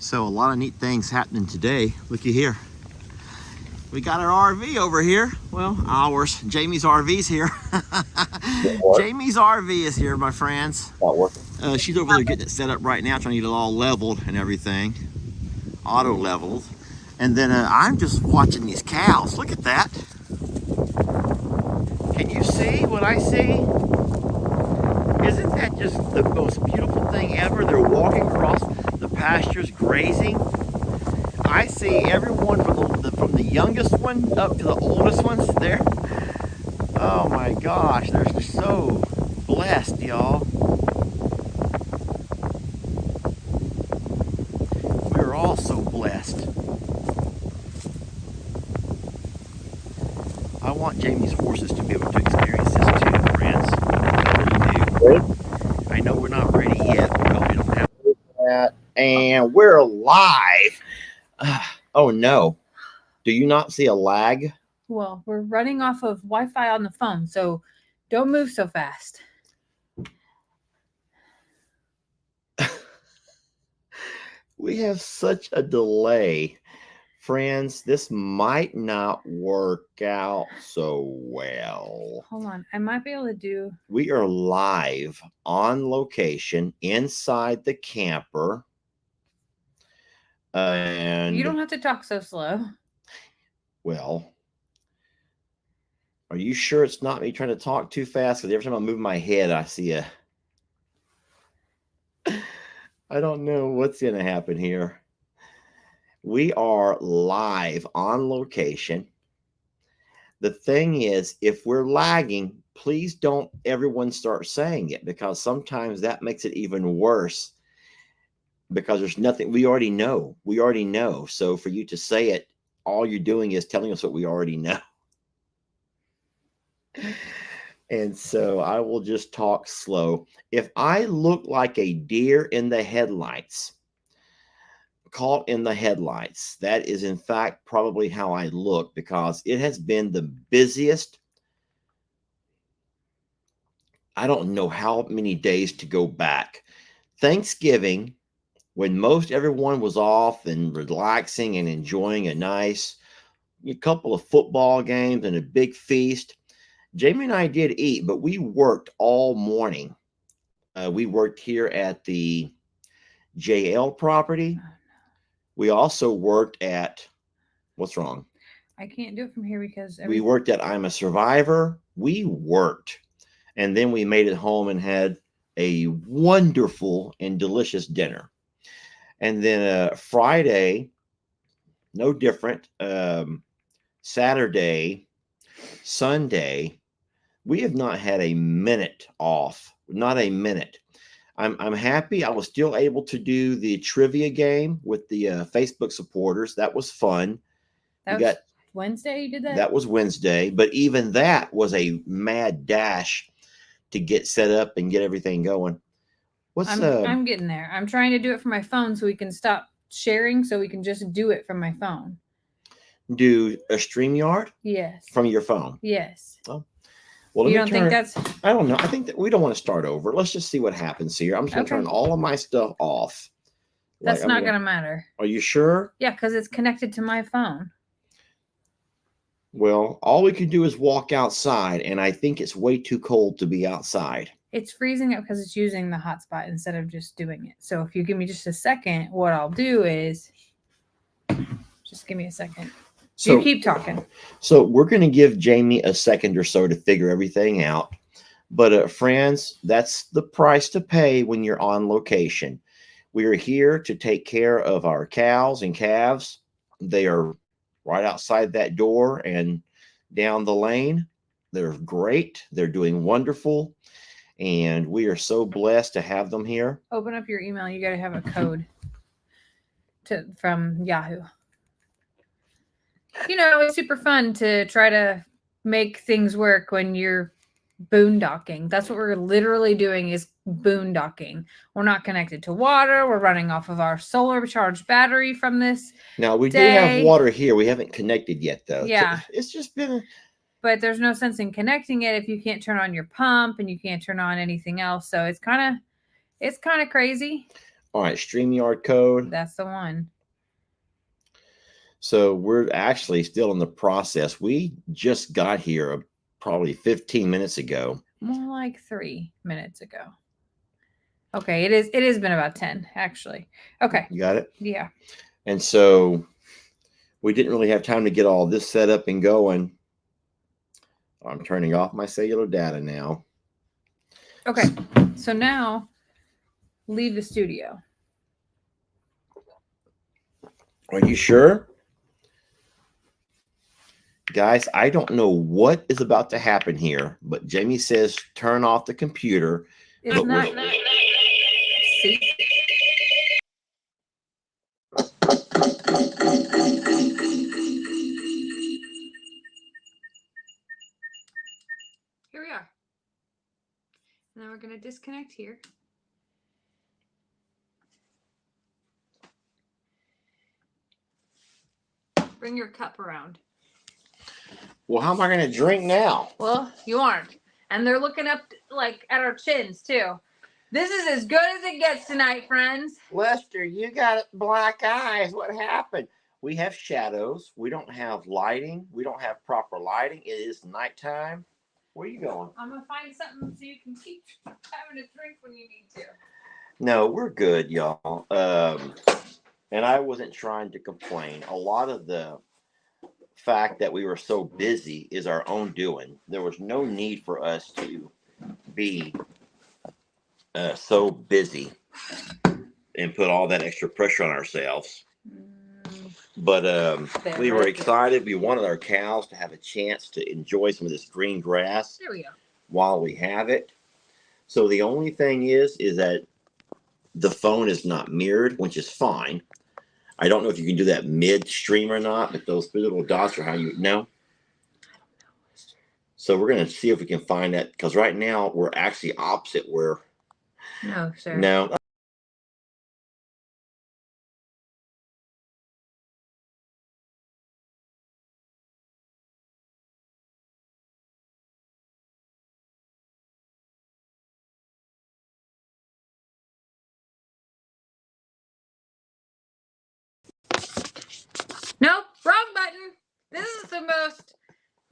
So a lot of neat things happening today. Looky here. We got our RV over here. Well, ours. Jamie's RV's here. Jamie's RV is here, my friends. Not working. She's over there getting it set up right now, trying to get it all leveled and everything. Auto leveled. And then I'm just watching these cows. Look at that. Can you see what I see? Isn't that just the most beautiful thing ever? They're walking across the pastures, grazing. I see everyone from the youngest one up to the oldest ones there. Oh my gosh, they're just so blessed, y'all. We're all so blessed. I want Jamie's horses to be able to experience this too, friends. I really do. I know we're not ready yet because we don't have that. And we're live. Oh no. Do you not see a lag? Well, we're running off of Wi-Fi on the phone, so don't move so fast. We have such a delay. Friends, this might not work out so well. Hold on. I might be able to do... We are live on location inside the camper. And you don't have to talk so slow. Well, are you sure it's not me trying to talk too fast? Because every time I move my head, I see a... I don't know what's going to happen here. We are live on location. The thing is, if we're lagging, please don't everyone start saying it, because sometimes that makes it even worse, because there's nothing we already know. We already know. So for you to say it, all you're doing is telling us what we already know. And so I will just talk slow. If I look like a deer in the headlights, caught in the headlights, that is in fact probably how I look, because it has been the busiest. I don't know how many days to go back. Thanksgiving, when most everyone was off and relaxing and enjoying a couple of football games and a big feast, Jamie and I did eat, but we worked all morning. We worked here at the JL property. We also worked at, what's wrong? I can't do it from here because we worked at I'm a Survivor. We worked. And then we made it home and had a wonderful and delicious dinner. And then Friday, no different. Saturday, Sunday, we have not had a minute off. Not a minute. I'm happy I was still able to do the trivia game with the Facebook supporters. That was fun. That was Wednesday you did that? That was Wednesday. But even that was a mad dash to get set up and get everything going. I'm getting there. I'm trying to do it from my phone so we can stop sharing, so we can just do it from my phone. Do a StreamYard? Yes. From your phone? Yes. Oh. Well, you don't think that's... I don't know. I think that we don't want to start over. Let's just see what happens here. I'm just going to turn all of my stuff off. That's not going to matter. Are you sure? Yeah, because it's connected to my phone. Well, all we can do is walk outside, and I think it's way too cold to be outside. It's freezing up because it's using the hotspot instead of just doing it. So if you give me just a second, what I'll do is... Just give me a second. So you keep talking. So we're going to give Jamie a second or so to figure everything out. But friends, that's the price to pay when you're on location. We are here to take care of our cows and calves. They are right outside that door and down the lane. They're great. They're doing wonderful. And we are so blessed to have them here. Open up your email. You got to have a code from Yahoo. You know, it's super fun to try to make things work when you're boondocking. That's what we're literally doing, is boondocking. We're not connected to water. We're running off of our solar charged battery from this. Now, we do have water here. We haven't connected yet, though. Yeah. It's just been... But there's no sense in connecting it if you can't turn on your pump and you can't turn on anything else. So it's kind of crazy. All right, StreamYard code. That's the one. So we're actually still in the process. We just got here probably 15 minutes ago. More like 3 minutes ago. Okay, it has been about 10, actually. Okay. You got it? Yeah. And so we didn't really have time to get all this set up and going. I'm turning off my cellular data now. Okay. So now leave the studio. Are you sure? Guys, I don't know what is about to happen here, but Jamie says turn off the computer. It's But not. See? Here we are. Now we're going to disconnect here. Bring your cup around. Well, how am I going to drink now? Well, you aren't. And they're looking up like at our chins too. This is as good as it gets tonight, friends. Lester, you got black eyes. What happened? We have shadows. We don't have lighting. We don't have proper lighting. It is nighttime. Where are you going? I'm going to find something so you can keep having a drink when you need to. No, we're good, y'all. And I wasn't trying to complain. A lot of the fact that we were so busy is our own doing. There was no need for us to be so busy and put all that extra pressure on ourselves. But we were excited. We wanted our cows to have a chance to enjoy some of this green grass. There we go. While we have it. So the only thing is that the phone is not mirrored, which is fine. I don't know if you can do that mid-stream or not, but those three little dots are how you know. So we're going to see if we can find that, because right now we're actually opposite where. No, sir. No. Nope, wrong button. This is the most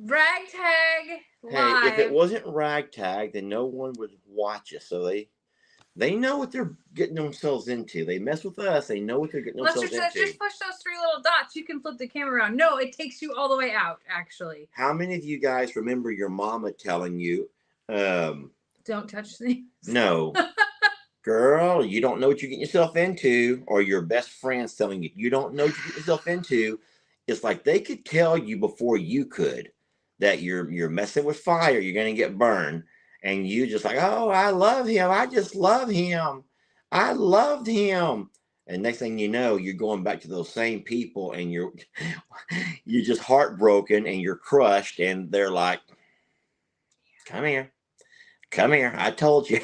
ragtag live. Hey, if it wasn't ragtag, then no one would watch us. So they know what they're getting themselves into. They mess with us. They know what they're getting Lester themselves said, into. just push those 3 little dots. You can flip the camera around. No, it takes you all the way out, actually. How many of you guys remember your mama telling you, don't touch things? No. Girl, you don't know what you're getting yourself into, or your best friend's telling you, you don't know what you get yourself into. It's like they could tell you before you could that you're messing with fire, you're going to get burned. And you just like, oh, I love him. I just love him. I loved him. And next thing you know, you're going back to those same people and you're just heartbroken and you're crushed. And they're like, come here. Come here. I told you.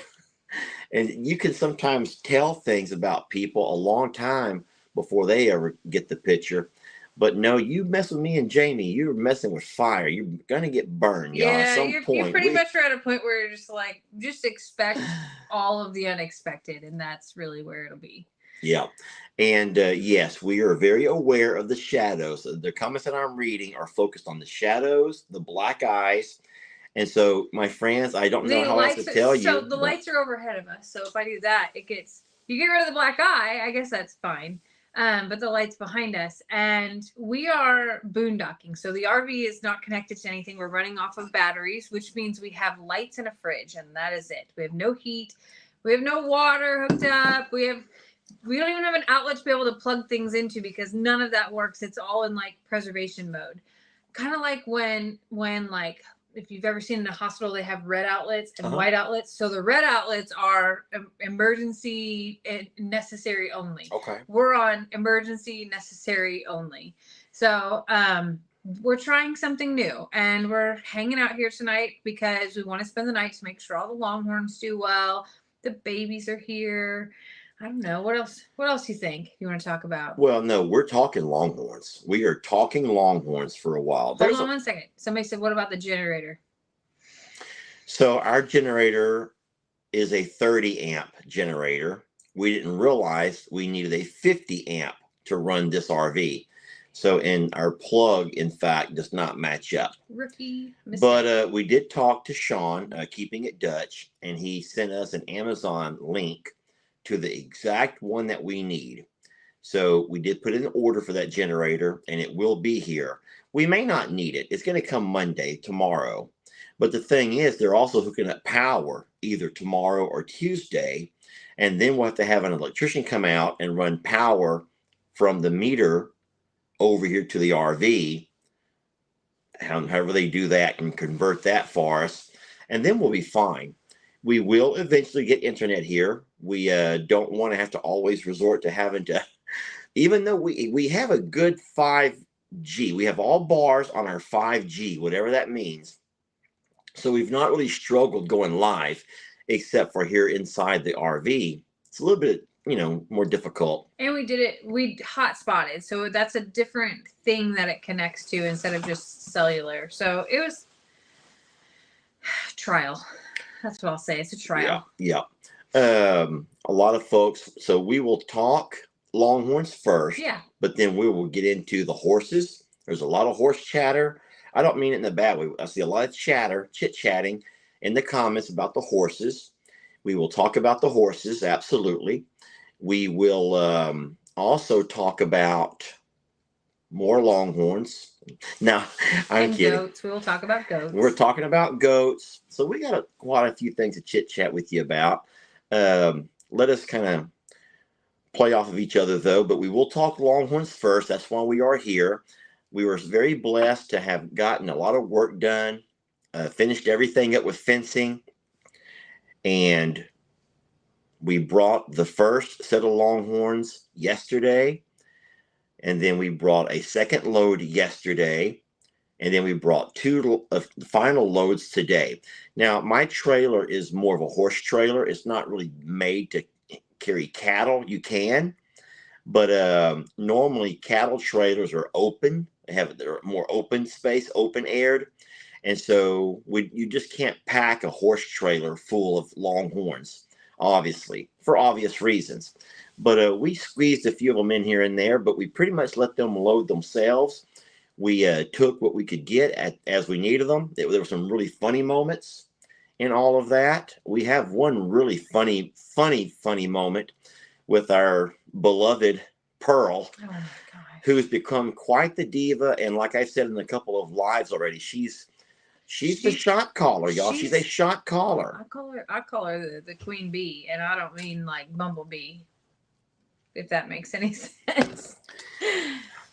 And you can sometimes tell things about people a long time before they ever get the picture. But no, you mess with me and Jamie, you're messing with fire. You're gonna get burned, y'all. Yeah, at some you're point. pretty much at a point where you're just like, just expect all of the unexpected, and that's really where it'll be. Yeah. And yes, we are very aware of the shadows. The comments that I'm reading are focused on the shadows, the black eyes. And so, my friends, I don't know how else to tell you. So the lights are overhead of us. So if I do that, you get rid of the black eye. I guess that's fine. But the light's behind us, and we are boondocking. So the RV is not connected to anything. We're running off of batteries, which means we have lights and a fridge, and that is it. We have no heat. We have no water hooked up. We don't even have an outlet to be able to plug things into because none of that works. It's all in like preservation mode. Kind of like when like, if you've ever seen in a hospital, they have red outlets and white outlets. So the red outlets are emergency and necessary only. Okay. We're on emergency necessary only. So we're trying something new, and we're hanging out here tonight because we want to spend the night to make sure all the longhorns do well. The babies are here. I don't know. What else do you think you want to talk about? Well, no, we're talking longhorns. We are talking longhorns for a while. Hold on 1 second. Somebody said, what about the generator? So our generator is a 30 amp generator. we didn't realize we needed a 50 amp to run this RV. So, and our plug, in fact, does not match up. Rookie mistake. But we did talk to Sean, Keeping It Dutch, and he sent us an Amazon link to the exact one that we need. So we did put in an order for that generator, and it will be here. We may not need it. It's going to come Monday, tomorrow. But the thing is, they're also hooking up power either tomorrow or Tuesday. And then we'll have to have an electrician come out and run power from the meter over here to the RV. However they do that and convert that for us. And then we'll be fine. We will eventually get internet here. We don't want to have to always resort to having to, even though we have a good 5G. We have all bars on our 5G, whatever that means. So we've not really struggled going live, except for here inside the RV. It's a little bit, more difficult. And we hotspotted. So that's a different thing that it connects to instead of just cellular. So it was trial. That's what I'll say. It's a trial. Yeah. A lot of folks. So we will talk Longhorns first. Yeah. But then we will get into the horses. There's a lot of horse chatter. I don't mean it in a bad way. I see a lot of chit-chatting in the comments about the horses. We will talk about the horses, absolutely. We will also talk about more Longhorns. Now, I'm kidding. Goats. We will talk about goats. We're talking about goats. So we got quite a few things to chit-chat with you about. Let us kind of play off of each other, though. But we will talk Longhorns first. That's why we are here. We were very blessed to have gotten a lot of work done, finished everything up with fencing, and we brought the first set of Longhorns yesterday, and then we brought a second load yesterday, and then we brought two final loads today. Now, my trailer is more of a horse trailer. It's not really made to carry cattle. You can, but normally cattle trailers are open. They're more open space, open aired. And so you just can't pack a horse trailer full of Longhorns, obviously, for obvious reasons. But we squeezed a few of them in here and there, but we pretty much let them load themselves. We took what we could get as we needed them. There were some really funny moments in all of that. We have one really funny moment with our beloved Pearl. Oh my God. Who's become quite the diva, and like I said in a couple of lives already, she's the shot caller, y'all. She's a shot caller. I call her the queen bee, and I don't mean like bumblebee, if that makes any sense.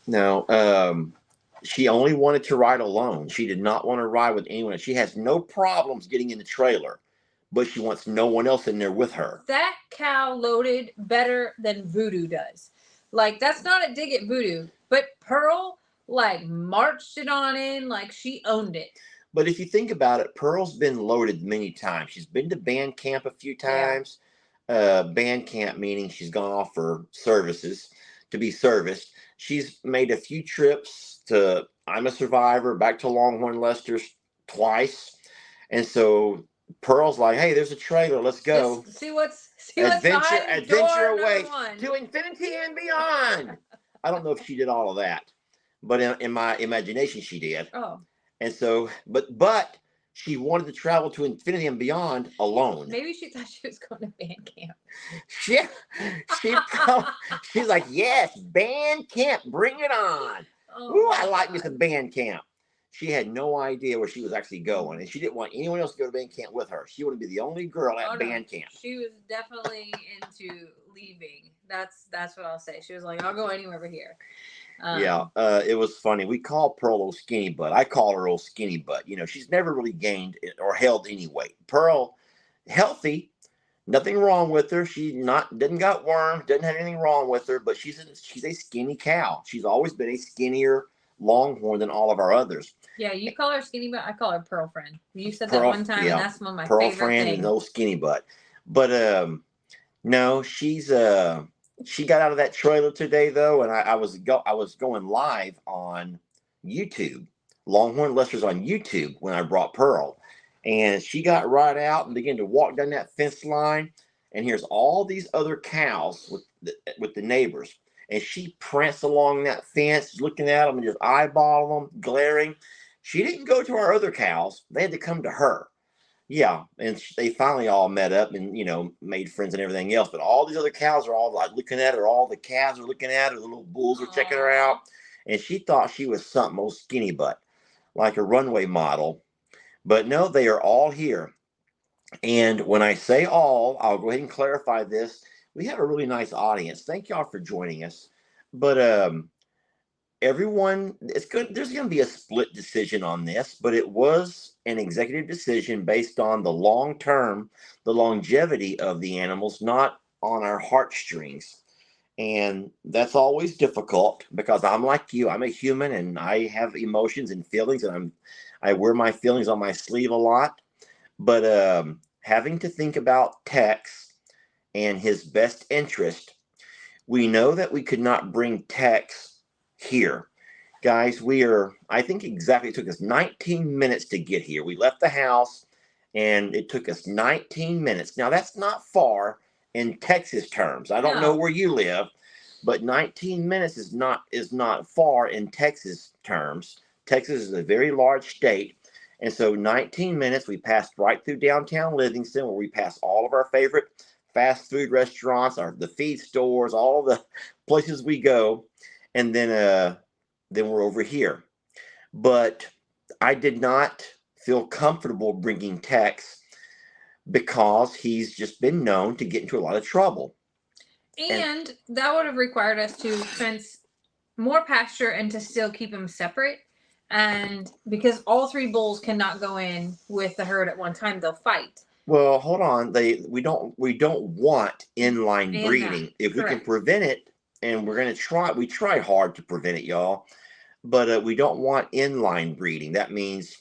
No, she only wanted to ride alone. She did not want to ride with anyone. She has no problems getting in the trailer, but she wants no one else in there with her. That cow loaded better than Voodoo does. Like, that's not a dig at Voodoo, but Pearl, marched it on in like she owned it. But if you think about it, Pearl's been loaded many times. She's been to band camp a few times. Yeah. Band camp meaning she's gone off for services to be serviced. She's made a few trips to I'm a Survivor, back to Longhorn Lester's twice. And so Pearl's like, hey, there's a trailer. Let's go. See what's adventure away to infinity and beyond. I don't know if she did all of that, but in my imagination, she did. Oh. And so, but she wanted to travel to infinity and beyond alone. Maybe she thought she was going to band camp. She's like, yes, band camp, bring it on. Oh, ooh, I like me some band camp. She had no idea where she was actually going, and she didn't want anyone else to go to band camp with her. She wanted to be the only girl at band camp. She was definitely into leaving. That's what I'll say. She was like, I'll go anywhere but here. It was funny. We call Pearl old skinny butt. I call her old skinny butt. She's never really gained or held any weight. Pearl, healthy, nothing wrong with her. She didn't got worms, doesn't have anything wrong with her, but she's a skinny cow. She's always been a skinnier Longhorn than all of our others. Yeah, you call her skinny butt. I call her Pearl friend. You said that one time, and that's one of my Pearl favorite friend things. And old skinny butt. But no, she's she got out of that trailer today though, and I was going live on YouTube. Longhorn Lester's on YouTube when I brought Pearl, and she got right out and began to walk down that fence line, and here's all these other cows with the neighbors. And she pranced along that fence, looking at them and just eyeballing them, glaring. She didn't go to our other cows. They had to come to her. Yeah, and they finally all met up and made friends and everything else. But all these other cows are all like looking at her. All the calves are looking at her. The little bulls are checking her out, and she thought she was something old skinny butt, like a runway model. But no, they are all here. And when I say all, I'll go ahead and clarify this. We have a really nice audience. Thank y'all for joining us. But everyone, it's good. There's going to be a split decision on this, but it was an executive decision based on the the longevity of the animals, not on our heartstrings. And that's always difficult because I'm like you. I'm a human and I have emotions and feelings, and I wear my feelings on my sleeve a lot. But having to think about Tex and his best interest, we know that we could not bring Tex here. Guys, I think exactly, it took us 19 minutes to get here. We left the house and it took us 19 minutes. Now, that's not far in Texas terms. I don't know where you live, but 19 minutes is not far in Texas terms. Texas is a very large state. And so 19 minutes, we passed right through downtown Livingston, where we passed all of our favorite fast food restaurants, the feed stores, all the places we go. And then we're over here. But I did not feel comfortable bringing Tex because he's just been known to get into a lot of trouble. And that would have required us to fence more pasture and to still keep him separate. And because all three bulls cannot go in with the herd at one time, they'll fight. Well, hold on. We don't want inline breeding. If we can prevent it, and we're going to try. We try hard to prevent it, y'all. But we don't want inline breeding. That means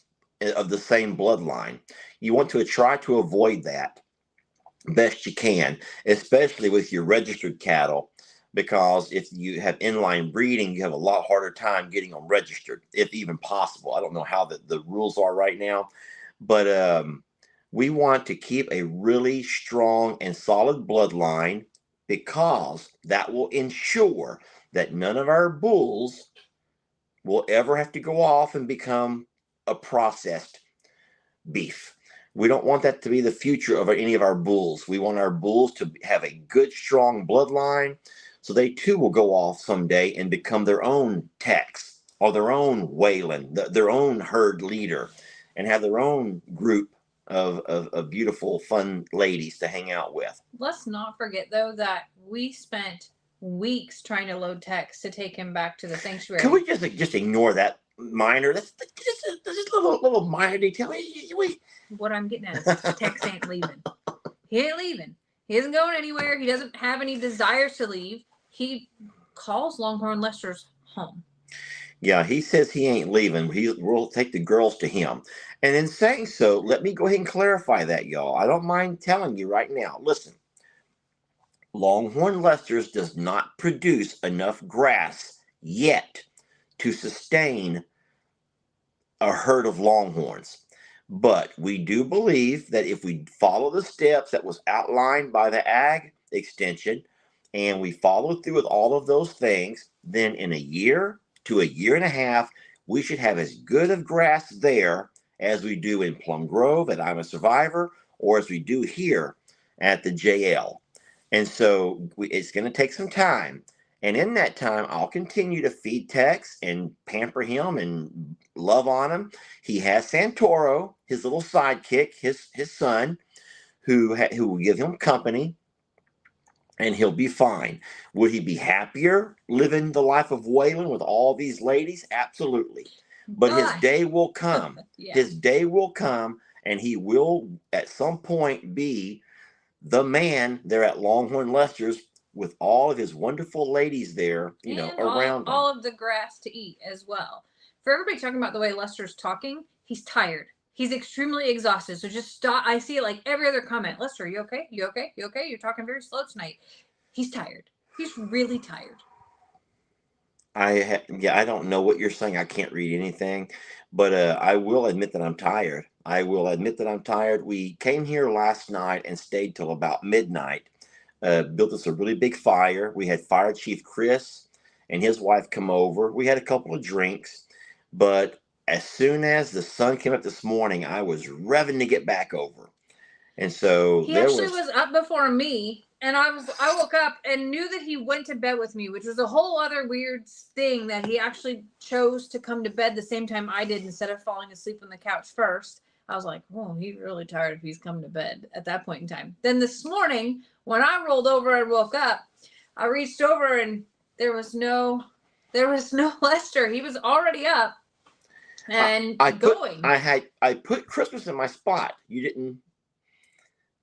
of the same bloodline. You want to try to avoid that best you can, especially with your registered cattle, because if you have inline breeding, you have a lot harder time getting them registered, if even possible. I don't know how the rules are right now, but we want to keep a really strong and solid bloodline, because that will ensure that none of our bulls will ever have to go off and become a processed beef. We don't want that to be the future of any of our bulls. We want our bulls to have a good, strong bloodline, so they too will go off someday and become their own Tex or their own Waylon, their own herd leader, and have their own group of beautiful, fun ladies to hang out with. Let's not forget, though, that we spent weeks trying to load Tex to take him back to the sanctuary. Can we just ignore that minor? That's just a little minor detail. What I'm getting at is Tex ain't leaving. He ain't leaving. He isn't going anywhere. He doesn't have any desires to leave. He calls Longhorn Lester's home. Yeah, he says he ain't leaving. We'll take the girls to him. And in saying so, let me go ahead and clarify that, y'all. I don't mind telling you right now. Listen, Longhorn Lester's does not produce enough grass yet to sustain a herd of Longhorns. But we do believe that if we follow the steps that was outlined by the Ag Extension, and we follow through with all of those things, then in a year to a year and a half, we should have as good of grass there as we do in Plum Grove at I'm a Survivor, or as we do here at the JL. And so it's going to take some time. And in that time, I'll continue to feed Tex and pamper him and love on him. He has Santoro, his little sidekick, his son, who will give him company, and he'll be fine. Would he be happier living the life of Waylon with all these ladies? Absolutely. But his day will come. Yeah. His day will come, and he will at some point be the man there at Longhorn Lester's, with all of his wonderful ladies there, around all of the grass to eat as well. For everybody talking about the way Lester's talking, he's tired. He's extremely exhausted. So just stop. I see it like every other comment. Lester, you okay? You okay? You okay? You're talking very slow tonight. He's tired. He's really tired. I don't know what you're saying. I can't read anything, but I will admit that I'm tired. I will admit that I'm tired. We came here last night and stayed till about midnight. built us a really big fire. We had Fire Chief Chris and his wife come over. We had a couple of drinks, but as soon as the sun came up this morning, I was revving to get back over. And so He there actually was up before me, and I woke up and knew that he went to bed with me, which was a whole other weird thing, that he actually chose to come to bed the same time I did instead of falling asleep on the couch first. I was like, "Whoa, he's really tired if he's coming to bed at that point in time." Then this morning, when I rolled over and woke up, I reached over and there was no Lester. He was already up and going. I put Christmas in my spot. You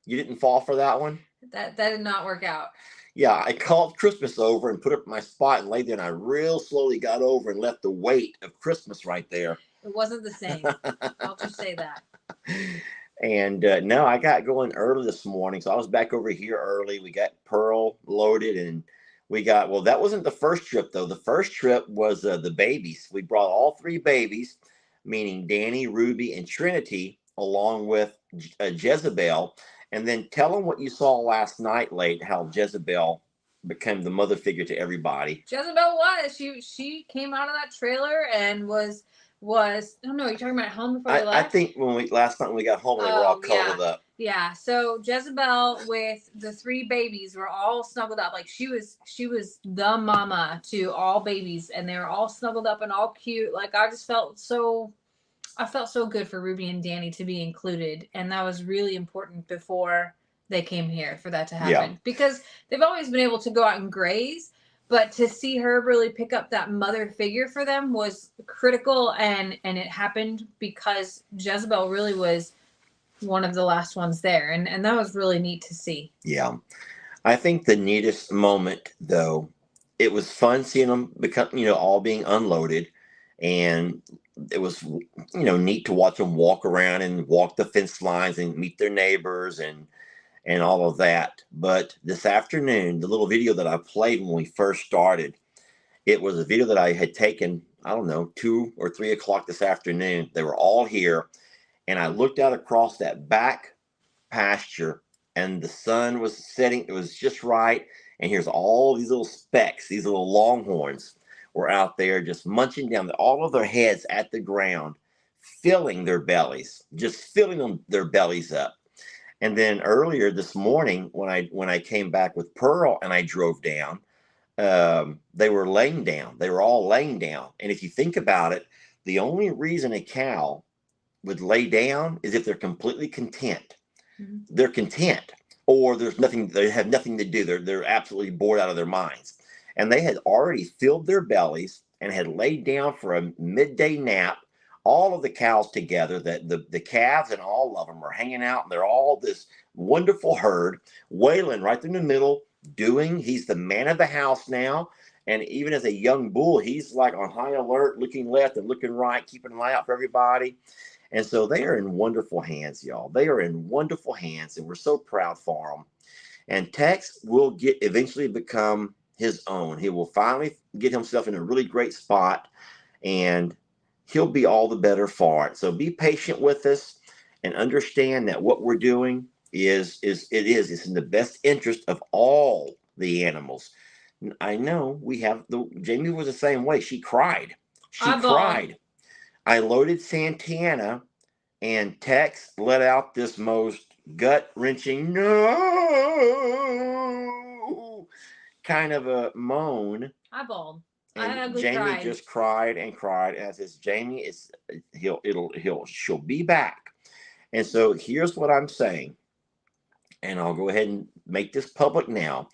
didn't fall for that one? That did not work out. Yeah, I called Christmas over and put up my spot and laid there, and I real slowly got over and left the weight of Christmas right there. It wasn't the same. I'll just say that. And no, I got going early this morning, so I was back over here early. We got Pearl loaded, and that wasn't the first trip, though. The first trip was the babies. We brought all 3 babies, meaning Danny, Ruby, and Trinity, along with Jezebel. And then tell them what you saw last night, Late, how Jezebel became the mother figure to everybody. Jezebel she came out of that trailer and was oh no, you're talking about home before we left? I think last night when we got home, they were all cuddled up. Yeah. So Jezebel with the 3 babies were all snuggled up. Like she was the mama to all babies, and they were all snuggled up and all cute. Like I felt so good for Ruby and Danny to be included, and that was really important before they came here for that to happen. Because they've always been able to go out and graze, but to see her really pick up that mother figure for them was critical, and it happened because Jezebel really was one of the last ones there, and that was really neat to see. Yeah. I think the neatest moment, though, it was fun seeing them become, all being unloaded, and it was, neat to watch them walk around and walk the fence lines and meet their neighbors and all of that. But this afternoon, the little video that I played when we first started, it was a video that I had taken, I don't know, 2 or 3 o'clock this afternoon. They were all here, and I looked out across that back pasture, and the sun was setting. It was just right. And here's all these little specks, these little longhorns were out there just munching down all of their heads at the ground, filling their bellies, just filling their bellies up. And then earlier this morning, when I came back with Pearl and I drove down, they were laying down. They were all laying down. And if you think about it, the only reason a cow would lay down is if they're completely content. Mm-hmm. They're content, or there's nothing. They have nothing to do. They're absolutely bored out of their minds. And they had already filled their bellies and had laid down for a midday nap. All of the cows together, the calves and all of them are hanging out, and they're all this wonderful herd. Waylon right in the middle, he's the man of the house now. And even as a young bull, he's like on high alert, looking left and looking right, keeping an eye out for everybody. And so they are in wonderful hands, y'all. They are in wonderful hands, and we're so proud for them. And Tex will eventually become his own. He will finally get himself in a really great spot, and he'll be all the better for it. So be patient with us and understand that what we're doing is it's in the best interest of all the animals. I know Jamie was the same way. She cried. She cried. I loaded Santana, and Tex let out this most gut-wrenching no kind of a moan. I bawled. And Jamie just cried and cried. And I says, Jamie, she'll be back. And so here's what I'm saying, and I'll go ahead and make this public now.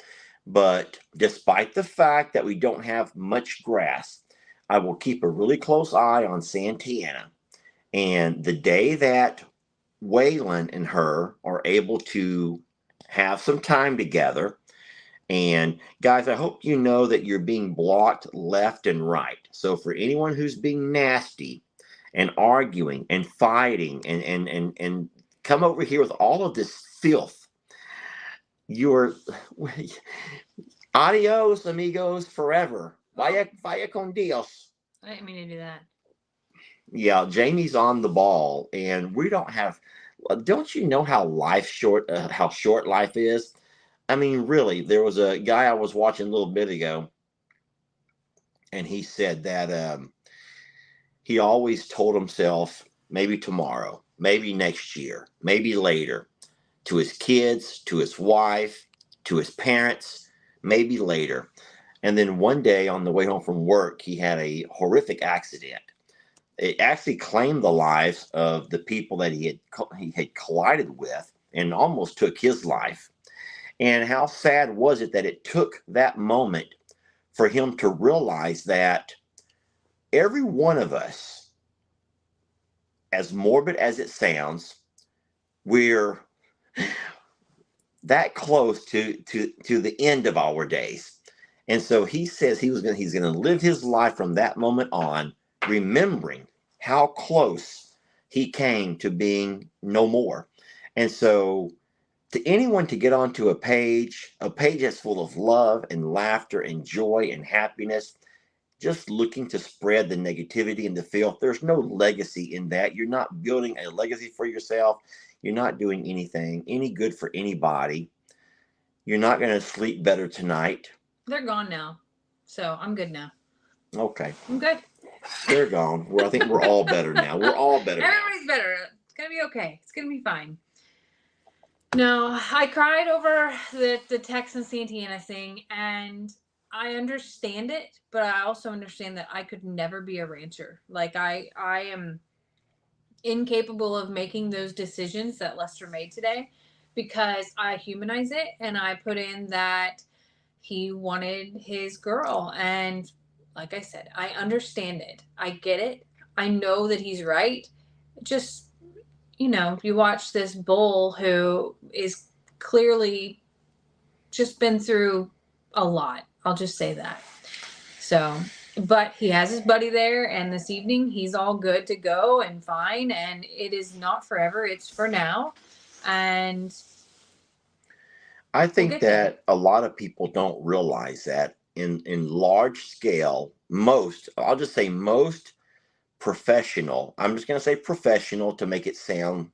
But despite the fact that we don't have much grass, I will keep a really close eye on Santana. And the day that Waylon and her are able to have some time together, and guys, I hope you know that you're being blocked left and right. So for anyone who's being nasty and arguing and fighting and come over here with all of this filth, you're adios, amigos, forever. Vaya con Dios. I didn't mean to do that. Yeah, Jamie's on the ball, and we don't have. Don't you know how short life is? I mean, really, there was a guy I was watching a little bit ago, and he said that he always told himself maybe tomorrow, maybe next year, maybe later, to his kids, to his wife, to his parents, maybe later. And then one day on the way home from work, he had a horrific accident. It actually claimed the lives of the people that he had collided with and almost took his life. And how sad was it that it took that moment for him to realize that every one of us, as morbid as it sounds, we're that close to the end of our days. And so he says he's gonna live his life from that moment on, remembering how close he came to being no more. And so to anyone to get onto a page that's full of love and laughter and joy and happiness, just looking to spread the negativity and the filth, there's no legacy in that. You're not building a legacy for yourself. You're not doing anything any good for anybody. You're not going to sleep better tonight. They're gone now, so I'm good now. Okay. I'm good. They're gone. Well, I think we're all better now. We're all better now. Everybody's better. It's gonna be okay. It's gonna be fine. No, I cried over the Texan Santana thing, and I understand it, but I also understand that I could never be a rancher. Like I am incapable of making those decisions that Lester made today because I humanize it and I put in that he wanted his girl. And like I said, I understand it. I get it. I know that he's right. Just, you watch this bull who is clearly just been through a lot. I'll just say that. So, but he has his buddy there, and this evening he's all good to go and fine. And it is not forever, it's for now. And I think that a lot of people don't realize that in large scale, I'll just say most professional, I'm just going to say professional to make it sound,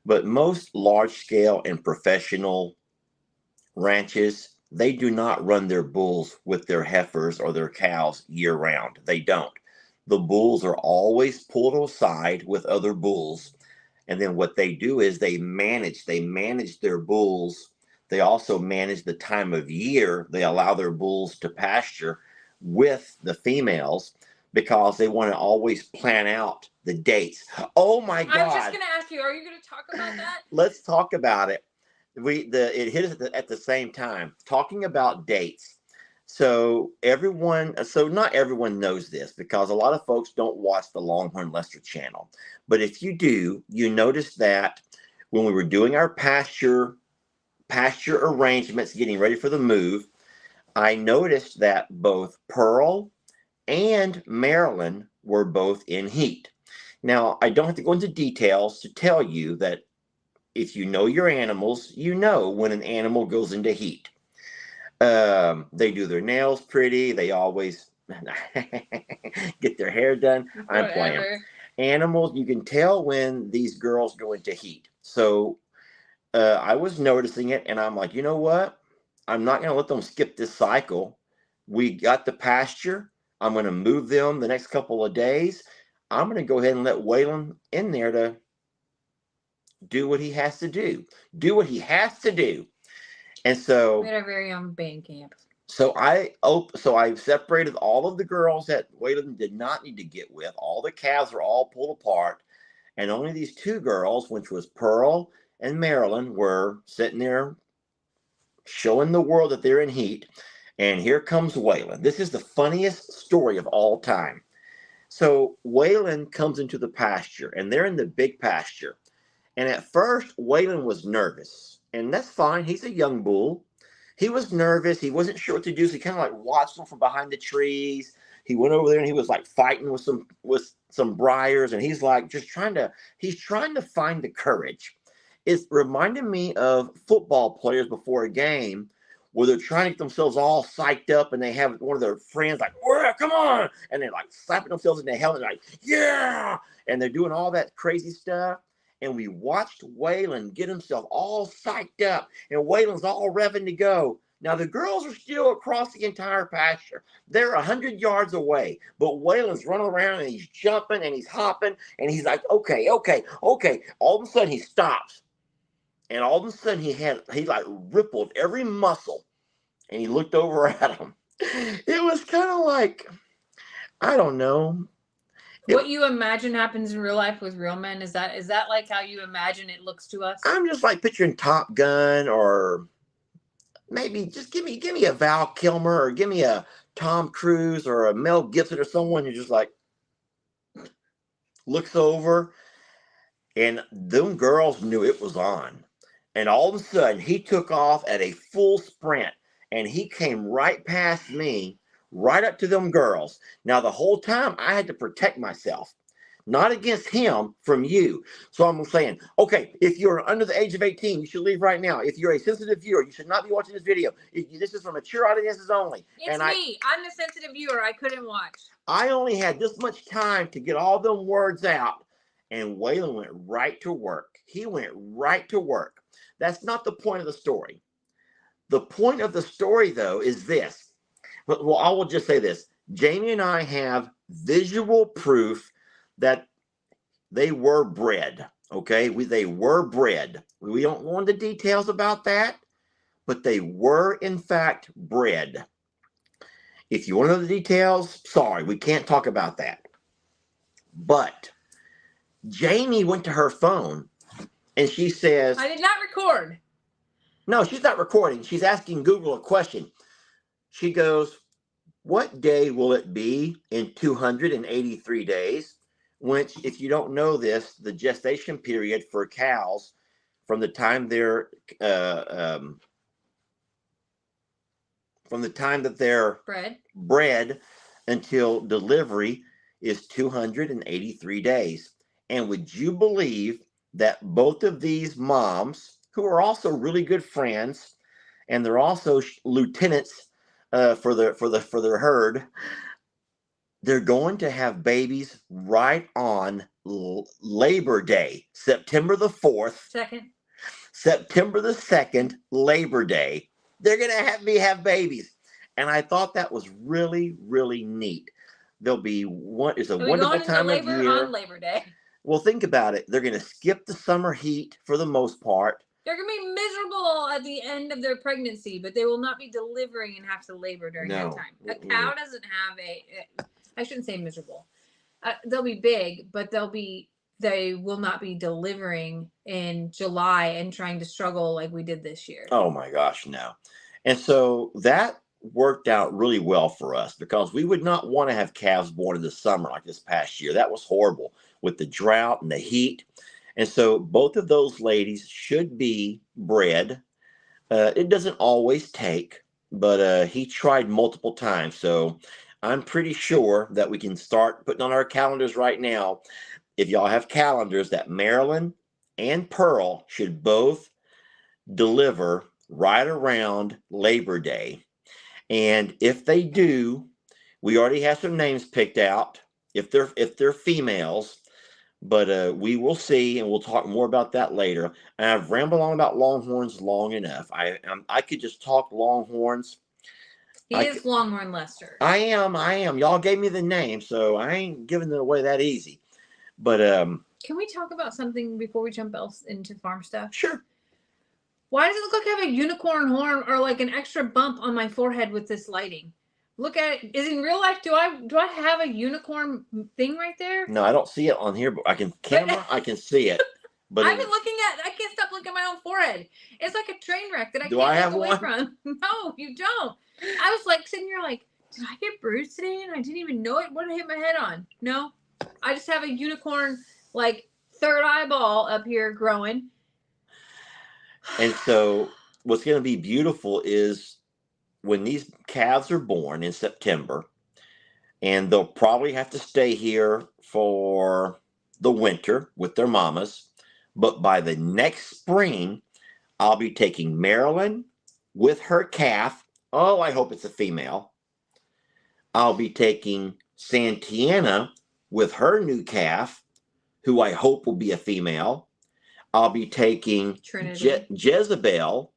but most large scale and professional ranches, they do not run their bulls with their heifers or their cows year round. They don't. The bulls are always pulled aside with other bulls. And then what they do is they manage their bulls. They also manage the time of year they allow their bulls to pasture with the females because they want to always plan out the dates. Oh my God. I was just going to ask you, are you going to talk about that? Let's talk about it. It hit us at the same time, talking about dates. So not everyone knows this because a lot of folks don't watch the Longhorn Lester channel. But if you do, you notice that when we were doing our pasture arrangements, getting ready for the move, I noticed that both Pearl and Marilyn were both in heat. Now, I don't have to go into details to tell you that if you know your animals, you know when an animal goes into heat. They do their nails pretty. They always get their hair done. I'm playing. Animals, you can tell when these girls go into heat. So I was noticing it, and I'm like, you know what? I'm not going to let them skip this cycle. We got the pasture. I'm going to move them the next couple of days. I'm going to go ahead and let Waylon in there to do what he has to do. Do what he has to do. And so we had our very own band camp. So I separated all of the girls that Waylon did not need to get with. All the calves were all pulled apart. And only these two girls, which was Pearl and Marilyn, were sitting there showing the world that they're in heat. And here comes Waylon. This is the funniest story of all time. So Waylon comes into the pasture, and they're in the big pasture. And at first, Waylon was nervous. And that's fine. He's a young bull. He was nervous. He wasn't sure what to do. So he kind of like watched them from behind the trees. He went over there and he was like fighting with some briars. And he's like trying to find the courage. It reminded me of football players before a game where they're trying to get themselves all psyched up and they have one of their friends like, come on. And they're like slapping themselves in the helmet like, yeah. And they're doing all that crazy stuff. and we watched Waylon get himself all psyched up, and Waylon's all revving to go. Now the girls are still across the entire pasture. They're 100 yards away, but Waylon's running around and he's jumping and he's hopping and he's like, okay, okay, okay. All of a sudden he stops, and all of a sudden he like rippled every muscle, and he looked over at him. It was kind of like, I don't know. What you imagine happens in real life with real men, is that like how you imagine it looks to us? I'm just like picturing Top Gun, or maybe just give me a Val Kilmer, or give me a Tom Cruise or a Mel Gibson, or someone who just like looks over, and them girls knew it was on. And all of a sudden he took off at a full sprint, and he came right past me, right up to them girls. Now the whole time I had to protect myself, not against him, from you. So I'm saying, okay, if you're under the age of 18, you should leave right now. If you're a sensitive viewer, you should not be watching this video. This is for mature audiences only. It's me. I'm the sensitive viewer. I couldn't watch. I only had this much time to get all them words out, and Waylon went right to work. He went right to work. That's not the point of the story. The point of the story, though, is this. Well, I will just say this. Jamie and I have visual proof that they were bred. Okay, they were bred. We don't want the details about that, but they were in fact bred. If you want to know the details, sorry, we can't talk about that. But Jamie went to her phone and she says, I did not record. No, she's not recording. She's asking Google a question. She goes, what day will it be in 283 days? Which, if you don't know this, the gestation period for cows from the time they're bred until delivery is 283 days. And would you believe that both of these moms, who are also really good friends, and they're also lieutenants for their herd, they're going to have babies right on Labor Day, September the 4th. September the 2nd, Labor Day. They're going to have babies. And I thought that was really, really neat. There'll be it's a wonderful time of year. On Labor Day. Well, think about it. They're going to skip the summer heat for the most part. They're going to be miserable at the end of their pregnancy, but they will not be delivering and have to labor during that time. A cow doesn't have I shouldn't say miserable. They'll be big, but they will not be delivering in July and trying to struggle like we did this year. Oh my gosh, no. And so that worked out really well for us, because we would not want to have calves born in the summer like this past year. That was horrible with the drought and the heat. And so both of those ladies should be bred. It doesn't always take, but he tried multiple times. So I'm pretty sure that we can start putting on our calendars right now, if y'all have calendars, that Marilyn and Pearl should both deliver right around Labor Day. And if they do, we already have some names picked out if they're females, but we will see, and we'll talk more about that later. And I've rambled on about Longhorns long enough. I could just talk Longhorns. He is Longhorn Lester. I am. Y'all gave me the name, so I ain't giving it away that easy. But can we talk about something before we jump else into farm stuff? Sure. Why does it look like I have a unicorn horn or like an extra bump on my forehead with this lighting? Look at it. Is in real life, do I have a unicorn thing right there? No, I don't see it on here, but I can see it. But I've been looking at. I can't stop looking at my own forehead. It's like a train wreck that I can't look away from. No, you don't. I was like sitting here like, did I get bruised today and I didn't even know it? What did I hit my head on? No, I just have a unicorn like third eyeball up here growing. And so what's going to be beautiful is when these calves are born in September, and they'll probably have to stay here for the winter with their mamas. But by the next spring, I'll be taking Marilyn with her calf. Oh, I hope it's a female. I'll be taking Santiana with her new calf, who I hope will be a female. I'll be taking Trinity. Jezebel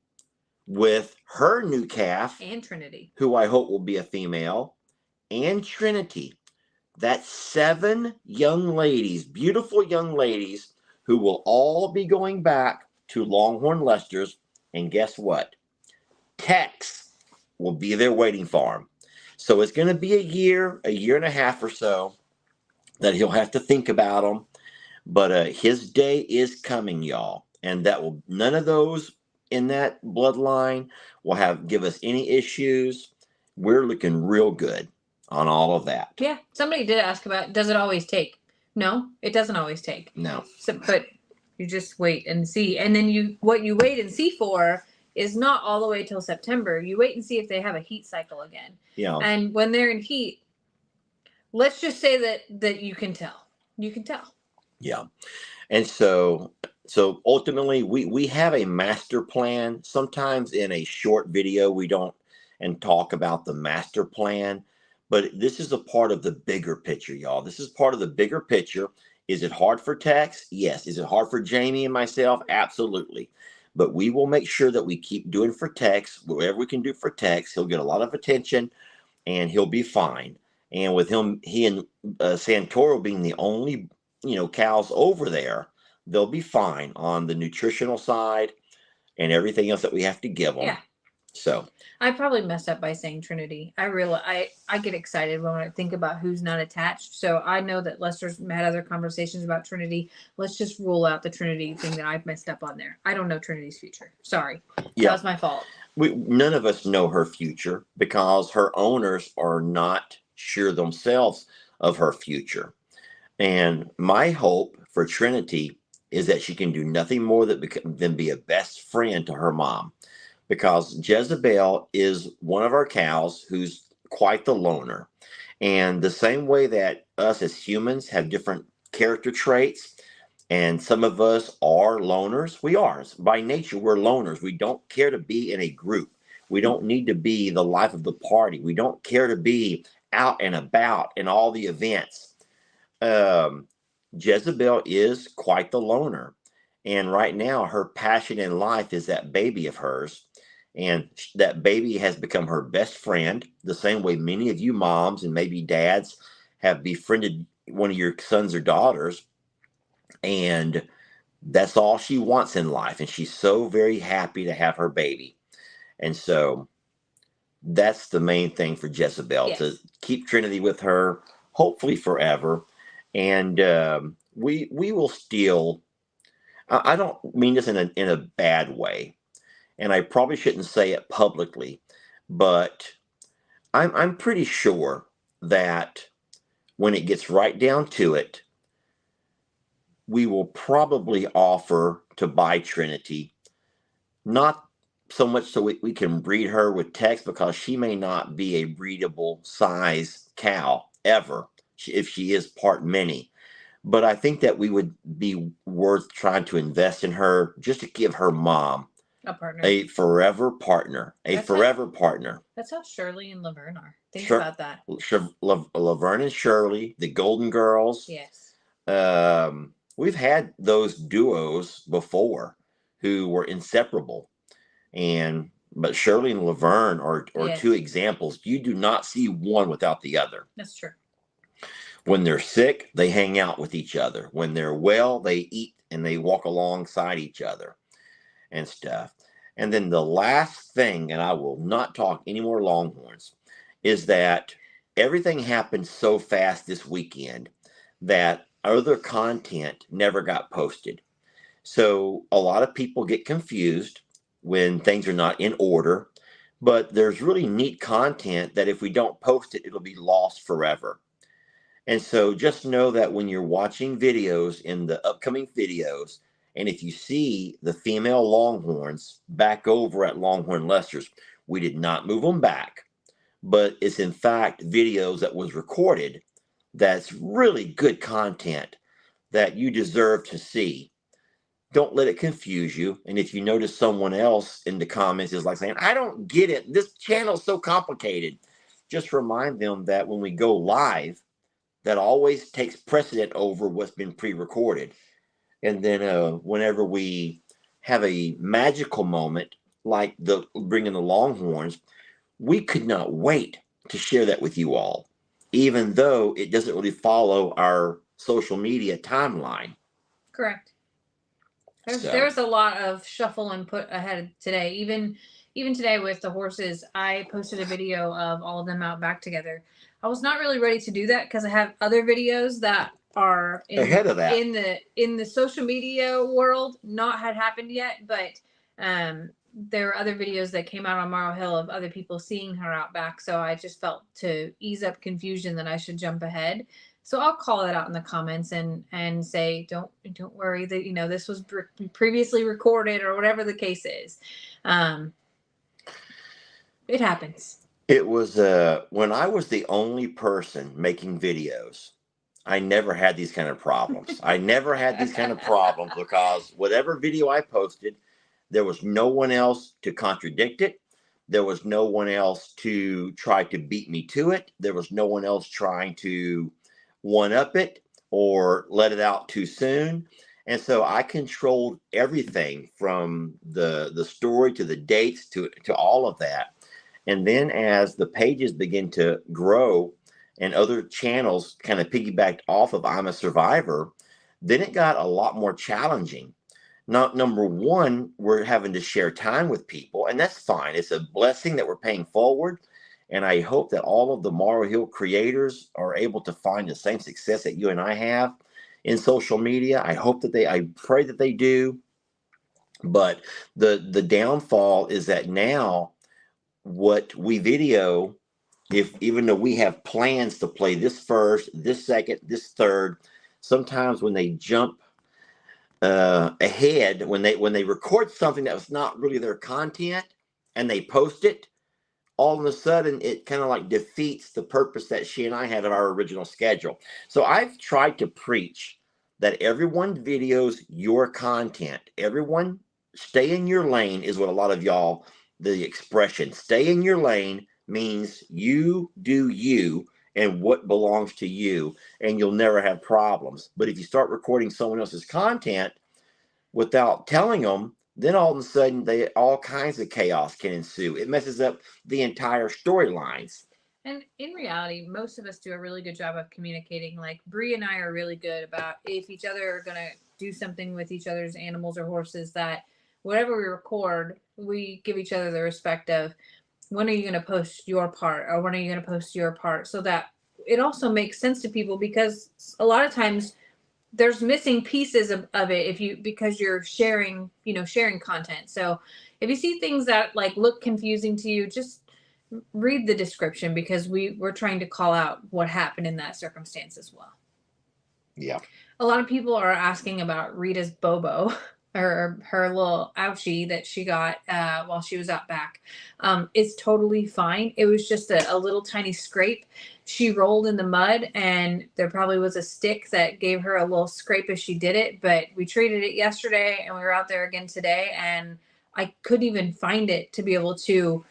with her new calf, And Trinity. who I hope will be a female, and Trinity. That's 7 young ladies, beautiful young ladies, who will all be going back to Longhorn Lester's. And guess what? Tex will be there waiting for him. So it's going to be a year and a half or so that he'll have to think about them. But his day is coming, y'all. And that will, none of those in that bloodline will give us any issues. We're looking real good on all of that. Yeah. Somebody did ask about, does it always take? No, it doesn't always take. No. So, but you just wait and see. And then what you wait and see for is not all the way till September. You wait and see if they have a heat cycle again. Yeah. And when they're in heat, let's just say that you can tell. You can tell. Yeah. And so ultimately we have a master plan. Sometimes in a short video we don't and talk about the master plan, but this is a part of the bigger picture, y'all. This is part of the bigger picture. Is it hard for Tex? Yes. Is it hard for Jamie and myself? Absolutely. But we will make sure that we keep doing for Tex, whatever we can do for Tex. He'll get a lot of attention and he'll be fine. And with he and Santoro being the only, cows over there, they'll be fine on the nutritional side and everything else that we have to give them. Yeah. So I probably messed up by saying Trinity. I get excited when I think about who's not attached. So I know that Lester's had other conversations about Trinity. Let's just rule out the Trinity thing that I've messed up on there. I don't know Trinity's future. Sorry. Yeah. That was my fault. None of us know her future because her owners are not sure themselves of her future. And my hope for Trinity is that she can do nothing more than be a best friend to her mom, because Jezebel is one of our cows who's quite the loner. And the same way that us as humans have different character traits, and some of us are loners. We are. By nature, we're loners. We don't care to be in a group. We don't need to be the life of the party. We don't care to be out and about in all the events. Jezebel is quite the loner. And right now, her passion in life is that baby of hers. And that baby has become her best friend, the same way many of you moms and maybe dads have befriended one of your sons or daughters. And that's all she wants in life. And she's so very happy to have her baby. And so that's the main thing for Jezebel, Yes. to keep Trinity with her, hopefully forever. And we will still, I don't mean this in a bad way, and I probably shouldn't say it publicly, but I'm pretty sure that when it gets right down to it, we will probably offer to buy Trinity, not so much so we can breed her with Tex, because she may not be a breedable size cow ever if she is part mini. But I think that we would be worth trying to invest in her just to give her mom A partner. a forever partner. Partner. That's how Shirley and Laverne are. Think Sure. about that. Laverne and Shirley, the Golden Girls. Yes. We've had those duos before who were inseparable. But Shirley and Laverne are Yes. two examples. You do not see one without the other. That's true. When they're sick, they hang out with each other. When they're well, they eat and they walk alongside each other and stuff. And then the last thing, and I will not talk any more Longhorns, is that everything happened so fast this weekend that other content never got posted. So a lot of people get confused when things are not in order, but there's really neat content that if we don't post it, it'll be lost forever. And so just know that when you're watching videos in the upcoming videos, and if you see the female Longhorns back over at Longhorn Lester's, we did not move them back, but it's in fact videos that was recorded that's really good content that you deserve to see. Don't let it confuse you. And if you notice someone else in the comments is like saying, I don't get it, this channel is so complicated, just remind them that when we go live, that always takes precedent over what's been pre-recorded. And then whenever we have a magical moment, like the bringing the Longhorns, we could not wait to share that with you all, even though it doesn't really follow our social media timeline. Correct. So There's a lot of shuffle and put ahead today. Even today with the horses, I posted a video of all of them out back together. I was not really ready to do that because I have other videos that are ahead of that, in the social media world not had happened yet, but there were other videos that came out on Morrow Hill of other people seeing her out back. So I just felt to ease up confusion that I should jump ahead. So I'll call it out in the comments and say don't worry that this was previously recorded or whatever the case is. It happens. it was when I was the only person making videos. I never had these kind of problems. I never had these kind of problems because whatever video I posted, there was no one else to contradict it. There was no one else to try to beat me to it. There was no one else trying to one up it or let it out too soon. And so I controlled everything from the story to the dates to all of that. And then as the pages begin to grow and other channels kind of piggybacked off of I'm a Survivor, then it got a lot more challenging. Now, number one, we're having to share time with people, and that's fine. It's a blessing that we're paying forward. And I hope that all of the Morrow Hill creators are able to find the same success that you and I have in social media. I pray that they do. But the downfall is that now what we video, if even though we have plans to play this first, this second, this third, sometimes when they jump ahead, when they record something that was not really their content and they post it, all of a sudden it kind of like defeats the purpose that she and I had of our original schedule. So I've tried to preach that everyone videos your content. Everyone stay in your lane is what a lot of y'all, the expression stay in your lane means you do you and what belongs to you, and you'll never have problems. But if you start recording someone else's content without telling them, then all of a sudden all kinds of chaos can ensue. It messes up the entire storylines. And in reality, most of us do a really good job of communicating. Like Bree and I are really good about if each other are going to do something with each other's animals or horses, that whatever we record, we give each other the respect of when are you going to post your part or when are you going to post your part, so that it also makes sense to people, because a lot of times there's missing pieces of it because you're sharing content. So if you see things that like look confusing to you, just read the description, because we're trying to call out what happened in that circumstance as well. Yeah. A lot of people are asking about Rita's Bobo, or her little ouchie that she got while she was out back. It's totally fine. It was just a little tiny scrape. She rolled in the mud, and there probably was a stick that gave her a little scrape as she did it. But we treated it yesterday, and we were out there again today, and I couldn't even find it to be able to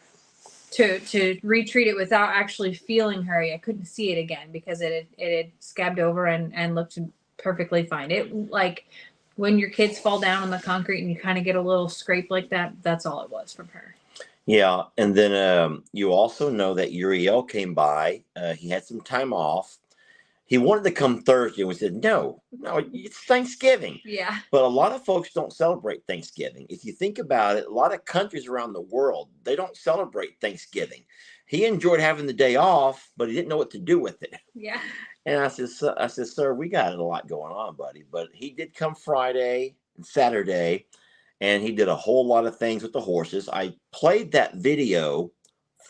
retreat it without actually feeling her. I couldn't see it again because it had scabbed over and looked perfectly fine. It, like when your kids fall down on the concrete and you kind of get a little scrape like that, that's all it was from her. Yeah, and then you also know that Uriel came by. He had some time off. He wanted to come Thursday, and we said, no, it's Thanksgiving. Yeah. But a lot of folks don't celebrate Thanksgiving. If you think about it, a lot of countries around the world, they don't celebrate Thanksgiving. He enjoyed having the day off, but he didn't know what to do with it. Yeah. And I said, sir, we got a lot going on, buddy. But he did come Friday and Saturday, and he did a whole lot of things with the horses. I played that video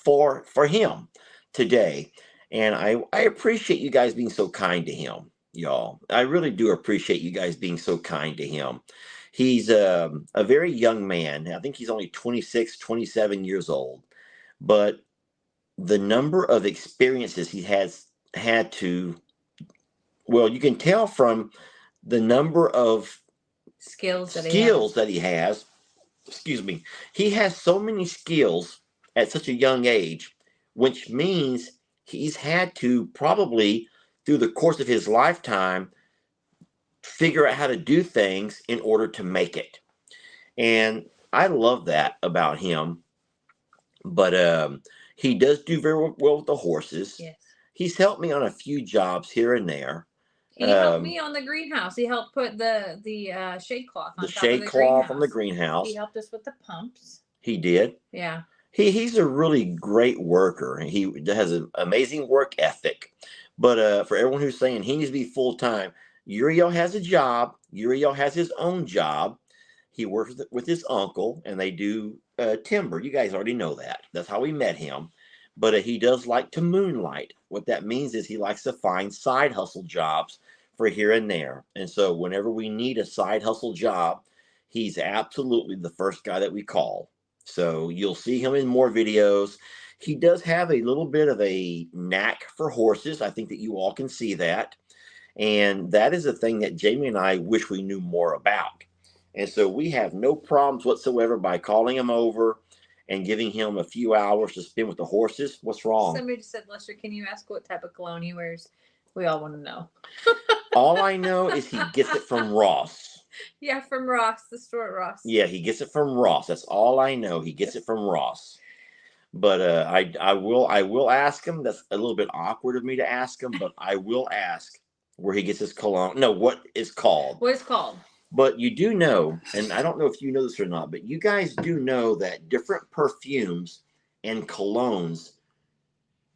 for him today. And I appreciate you guys being so kind to him, y'all. I really do appreciate you guys being so kind to him. He's a very young man. I think he's only 26, 27 years old. But the number of experiences he has had to, well, you can tell from the number of skills that he has. Excuse me. He has so many skills at such a young age, which means he's had to probably, through the course of his lifetime, figure out how to do things in order to make it. And I love that about him. But he does do very well with the horses. Yes. He's helped me on a few jobs here and there. He helped me on the greenhouse. He helped put the shade cloth on The top shade of the cloth greenhouse. on the greenhouse. He helped us with the pumps. He did. Yeah. He's a really great worker. He has an amazing work ethic. But for everyone who's saying he needs to be full time, Uriel has a job. Uriel has his own job. He works with his uncle, and they do timber. You guys already know that. That's how we met him. But he does like to moonlight. What that means is he likes to find side hustle jobs for here and there. And so whenever we need a side hustle job, he's absolutely the first guy that we call. So you'll see him in more videos. He does have a little bit of a knack for horses. I think that you all can see that. And that is a thing that Jamie and I wish we knew more about. And so we have no problems whatsoever by calling him over and giving him a few hours to spend with the horses. What's wrong? Somebody just said, Lester, can you ask what type of cologne he wears? We all want to know. All I know is he gets it from Ross. Yeah, from Ross, the store at Ross. Yeah, he gets it from Ross. That's all I know. He gets it from Ross. But I will ask him. That's a little bit awkward of me to ask him, but I will ask where he gets his cologne. No, what it's called. What it's called. But you do know, and I don't know if you know this or not, but you guys do know that different perfumes and colognes,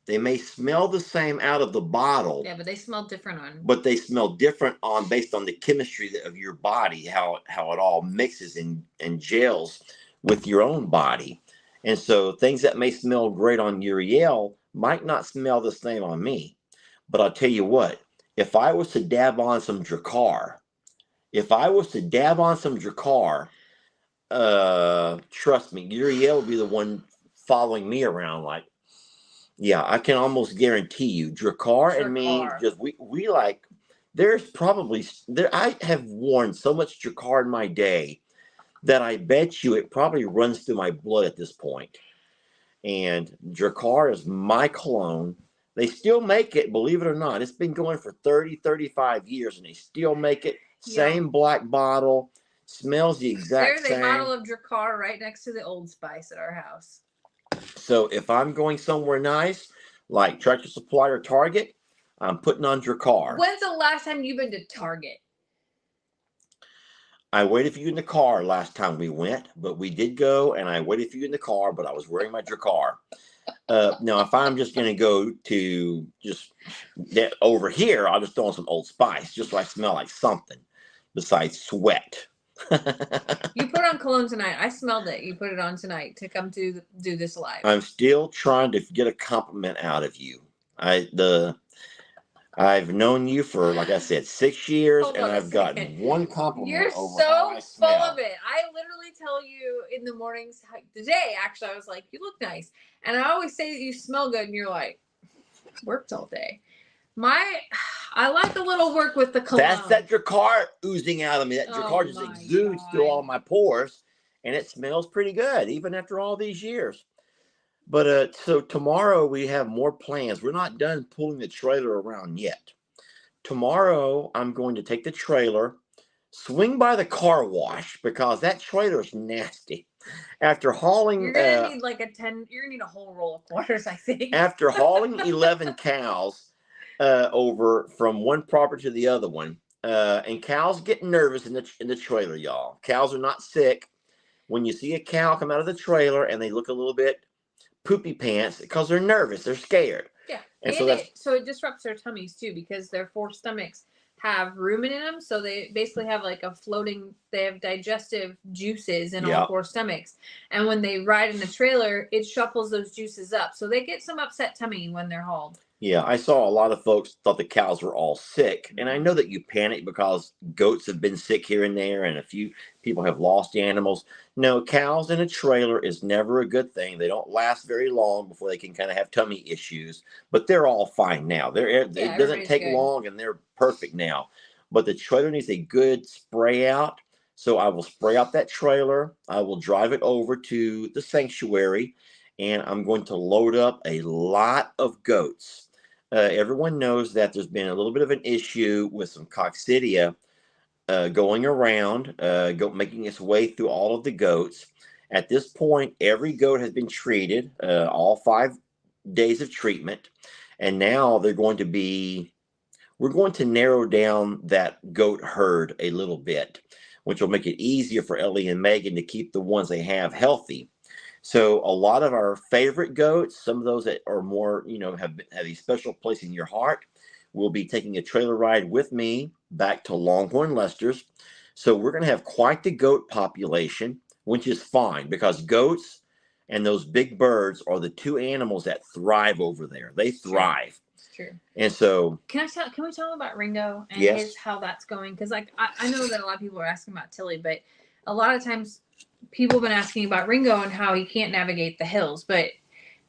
they may smell the same out of the bottle. Yeah, but they smell different on. But they smell different based on the chemistry of your body, how it all mixes and gels with your own body. And so things that may smell great on Uriel might not smell the same on me. But I'll tell you what, if I was to dab on some Drakkar, trust me, Uriel would be the one following me around like, yeah, I can almost guarantee you, Drakkar and me, just we like, there's probably, I have worn so much Drakkar in my day that I bet you it probably runs through my blood at this point. And Drakkar is my cologne. They still make it, believe it or not. It's been going for 30, 35 years, and they still make it. Same black bottle, smells the exact same. There's a bottle of Drakkar right next to the Old Spice at our house. So if I'm going somewhere nice, like Tractor Supply or Target, I'm putting on Drakkar. When's the last time you've been to Target? I waited for you in the car last time we went, but we did go, and I waited for you in the car, but I was wearing my Drakkar. Now, if I'm just going to go to just over here, I'll just throw on some Old Spice, just so I smell like something besides sweat. You put on cologne tonight. I smelled it. You put it on tonight to come to do this live. I'm still trying to get a compliment out of you. I've known you for, like I said, 6 years, and I've gotten one compliment. You're over so how I smell. full of it. I literally tell you in the mornings. Today, actually, I was like, "You look nice," and I always say that you smell good, and you're like, "Worked all day." I like a little work with the cologne. That's that Drakkar oozing out of me. That Drakkar just exudes through all my pores, and it smells pretty good, even after all these years. But so tomorrow we have more plans. We're not done pulling the trailer around yet. Tomorrow I'm going to take the trailer, swing by the car wash because that trailer is nasty. After hauling, you're gonna need like you're gonna need a whole roll of quarters, I think. After hauling 11 cows over from one property to the other one, and cows get nervous in the trailer, y'all. Cows are not sick. When you see a cow come out of the trailer and they look a little bit poopy pants, because they're nervous, they're scared. Yeah, and so it disrupts their tummies too, because their four stomachs have rumen in them, so they basically have like they have digestive juices in all four stomachs, and when they ride in the trailer, it shuffles those juices up, so they get some upset tummy when they're hauled. Yeah, I saw a lot of folks thought the cows were all sick. And I know that you panic because goats have been sick here and there, and a few people have lost animals. No, cows in a trailer is never a good thing. They don't last very long before they can kind of have tummy issues. But they're all fine now. It doesn't take long, and they're perfect now. But the trailer needs a good spray out. So I will spray out that trailer. I will drive it over to the sanctuary, and I'm going to load up a lot of goats. Everyone knows that there's been a little bit of an issue with some coccidia going around, making its way through all of the goats. At this point, every goat has been treated, all 5 days of treatment, and now we're going to narrow down that goat herd a little bit, which will make it easier for Ellie and Megan to keep the ones they have healthy. So a lot of our favorite goats, some of those that are more, have a special place in your heart, will be taking a trailer ride with me back to Longhorn Lester's. So we're going to have quite the goat population, which is fine because goats and those big birds are the two animals that thrive over there. They thrive. It's true. And so, can we tell them about Ringo and yes, how that's going? Because I know that a lot of people are asking about Tilly, but a lot of times people have been asking about Ringo and how he can't navigate the hills. But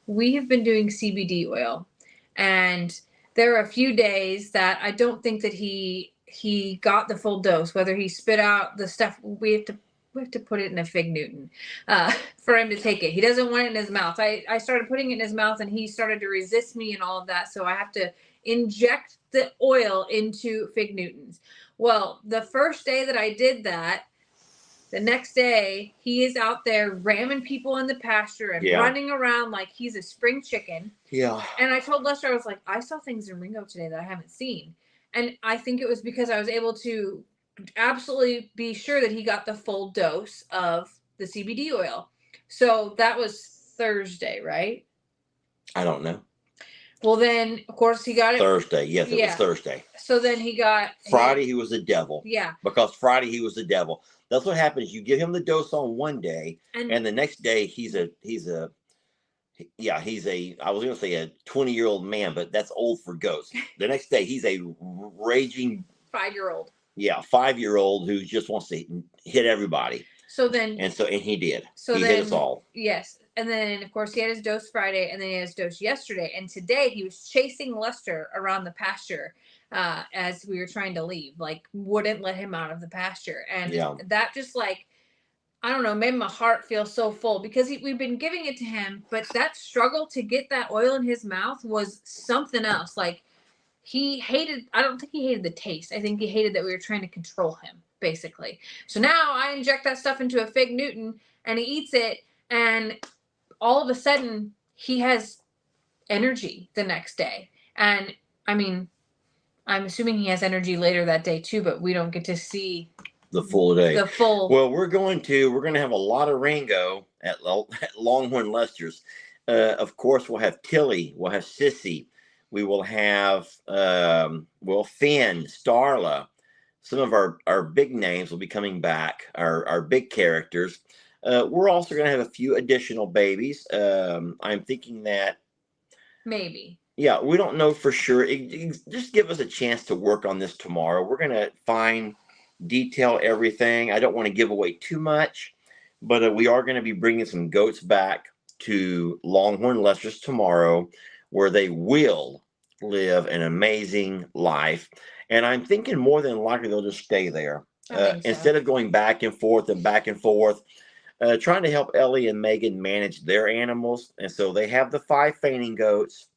we have been doing CBD oil, and there are a few days that I don't think that he got the full dose. Whether he spit out the stuff, we have to put it in a Fig Newton for him to take it. He doesn't want it in his mouth. I started putting it in his mouth, and he started to resist me and all of that. So I have to inject the oil into Fig Newtons. Well, the first day that I did that, the next day, he is out there ramming people in the pasture and running around like he's a spring chicken. Yeah. And I told Lester, I was like, I saw things in Ringo today that I haven't seen. And I think it was because I was able to absolutely be sure that he got the full dose of the CBD oil. So that was Thursday, right? I don't know. Well, then, of course, he got it Thursday. Yes, it was Thursday. So then he got Friday. He was the devil. Yeah. Because Friday he was the devil. That's what happens. You give him the dose on one day, and the next day he's a I was going to say a 20-year-old man, but that's old for goats. The next day he's a raging 5-year-old. Yeah, 5-year-old who just wants to hit everybody. So then, and he did. So he hit us all. Yes. And then, of course, he had his dose Friday, and then he had his dose yesterday. And today he was chasing Lester around the pasture as we were trying to leave, like wouldn't let him out of the pasture. And that just I don't know, made my heart feel so full because we've been giving it to him, but that struggle to get that oil in his mouth was something else. Like I don't think he hated the taste. I think he hated that we were trying to control him, basically. So now I inject that stuff into a Fig Newton and he eats it, and all of a sudden he has energy the next day. And I mean, I'm assuming he has energy later that day too, but we don't get to see the full day. Well, we're going to have a lot of Ringo at Longhorn Lester's. Of course, we'll have Tilly, we'll have Sissy, we will have Finn, Starla. Some of our big names will be coming back, our big characters. We're also going to have a few additional babies. I'm thinking that maybe. Yeah, we don't know for sure. Just give us a chance to work on this tomorrow. We're going to detail everything. I don't want to give away too much, but we are going to be bringing some goats back to Longhorn Lester's tomorrow, where they will live an amazing life. And I'm thinking more than likely they'll just stay there instead of going back and forth, trying to help Ellie and Megan manage their animals. And so they have the 5 fainting goats.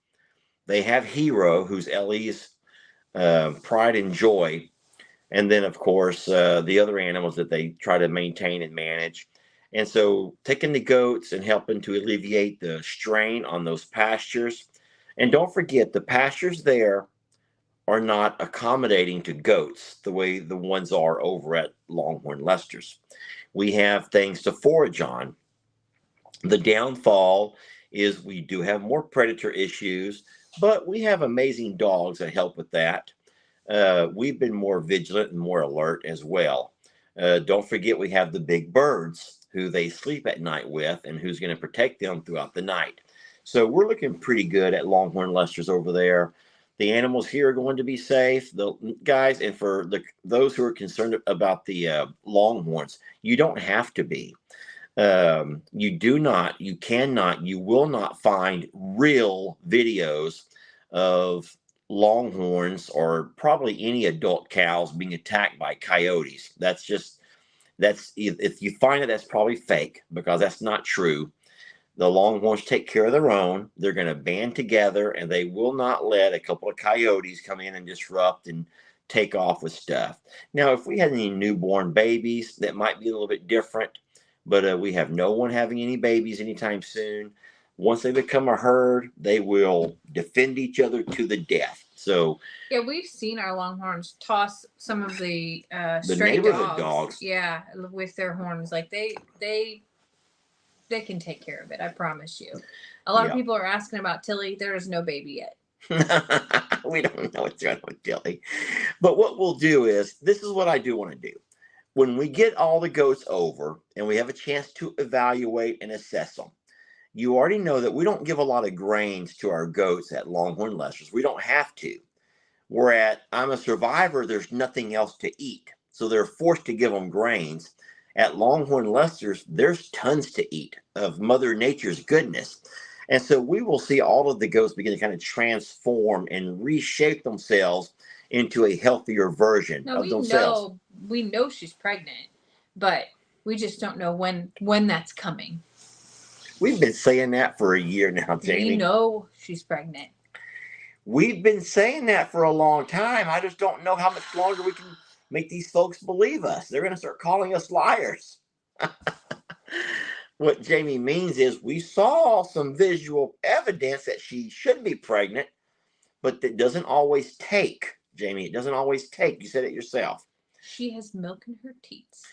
They have Hero, who's Ellie's pride and joy. And then, of course, the other animals that they try to maintain and manage. And so taking the goats and helping to alleviate the strain on those pastures. And don't forget, the pastures there are not accommodating to goats the way the ones are over at Longhorn Lester's. We have things to forage on. The downfall is we do have more predator issues, but we have amazing dogs that help with that. We've been more vigilant and more alert as well. Don't forget, we have the big birds who they sleep at night with and who's going to protect them throughout the night. So we're looking pretty good at Longhorn Lester's over there. The animals here are going to be safe, guys. And for those who are concerned about the Longhorns, you don't have to be. You cannot, you will not find real videos of Longhorns or probably any adult cows being attacked by coyotes. If you find it, that's probably fake, because that's not true. The Longhorns take care of their own. They're going to band together, and they will not let a couple of coyotes come in and disrupt and take off with stuff. Now, if we had any newborn babies, that might be a little bit different, but we have no one having any babies anytime soon. Once they become a herd, they will defend each other to the death. So yeah, we've seen our longhorns toss some of the stray neighborhood dogs. Yeah, with their horns. Like they can take care of it. I promise you. A lot of people are asking about Tilly. There is no baby yet. We don't know what's going on with Tilly. But what we'll do is, this is what I do want to do. When we get all the goats over and we have a chance to evaluate and assess them, you already know that we don't give a lot of grains to our goats at Longhorn Lester's. We don't have to. We're at I'm a Survivor, there's nothing else to eat. So they're forced to give them grains. At Longhorn Lester's, there's tons to eat of Mother Nature's goodness. And so we will see all of the goats begin to kind of transform and reshape themselves into a healthier version of themselves. We know she's pregnant, but we just don't know when that's coming. We've been saying that for a year now, Jamie. We know she's pregnant. We've been saying that for a long time. I just don't know how much longer we can make these folks believe us. They're going to start calling us liars. What Jamie means is we saw some visual evidence that she should be pregnant, but that doesn't always take, Jamie. It doesn't always take. You said it yourself. She has milk in her teats.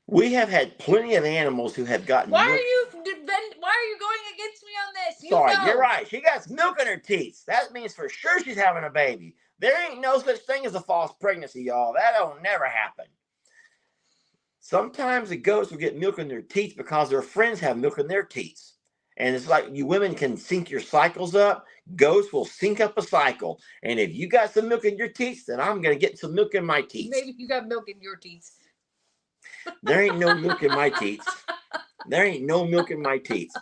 We have had plenty of animals who have gotten milk. Why are you going against me on this? Sorry, you're right. She got milk in her teats. That means for sure she's having a baby. There ain't no such thing as a false pregnancy, y'all. That'll never happen. Sometimes the goats will get milk in their teats because their friends have milk in their teats. And it's like you women can sync your cycles up. Goats will sync up a cycle. And if you got some milk in your teats, then I'm going to get some milk in my teats. Maybe you got milk in your teats. There ain't no milk in my teats. There ain't no milk in my teats.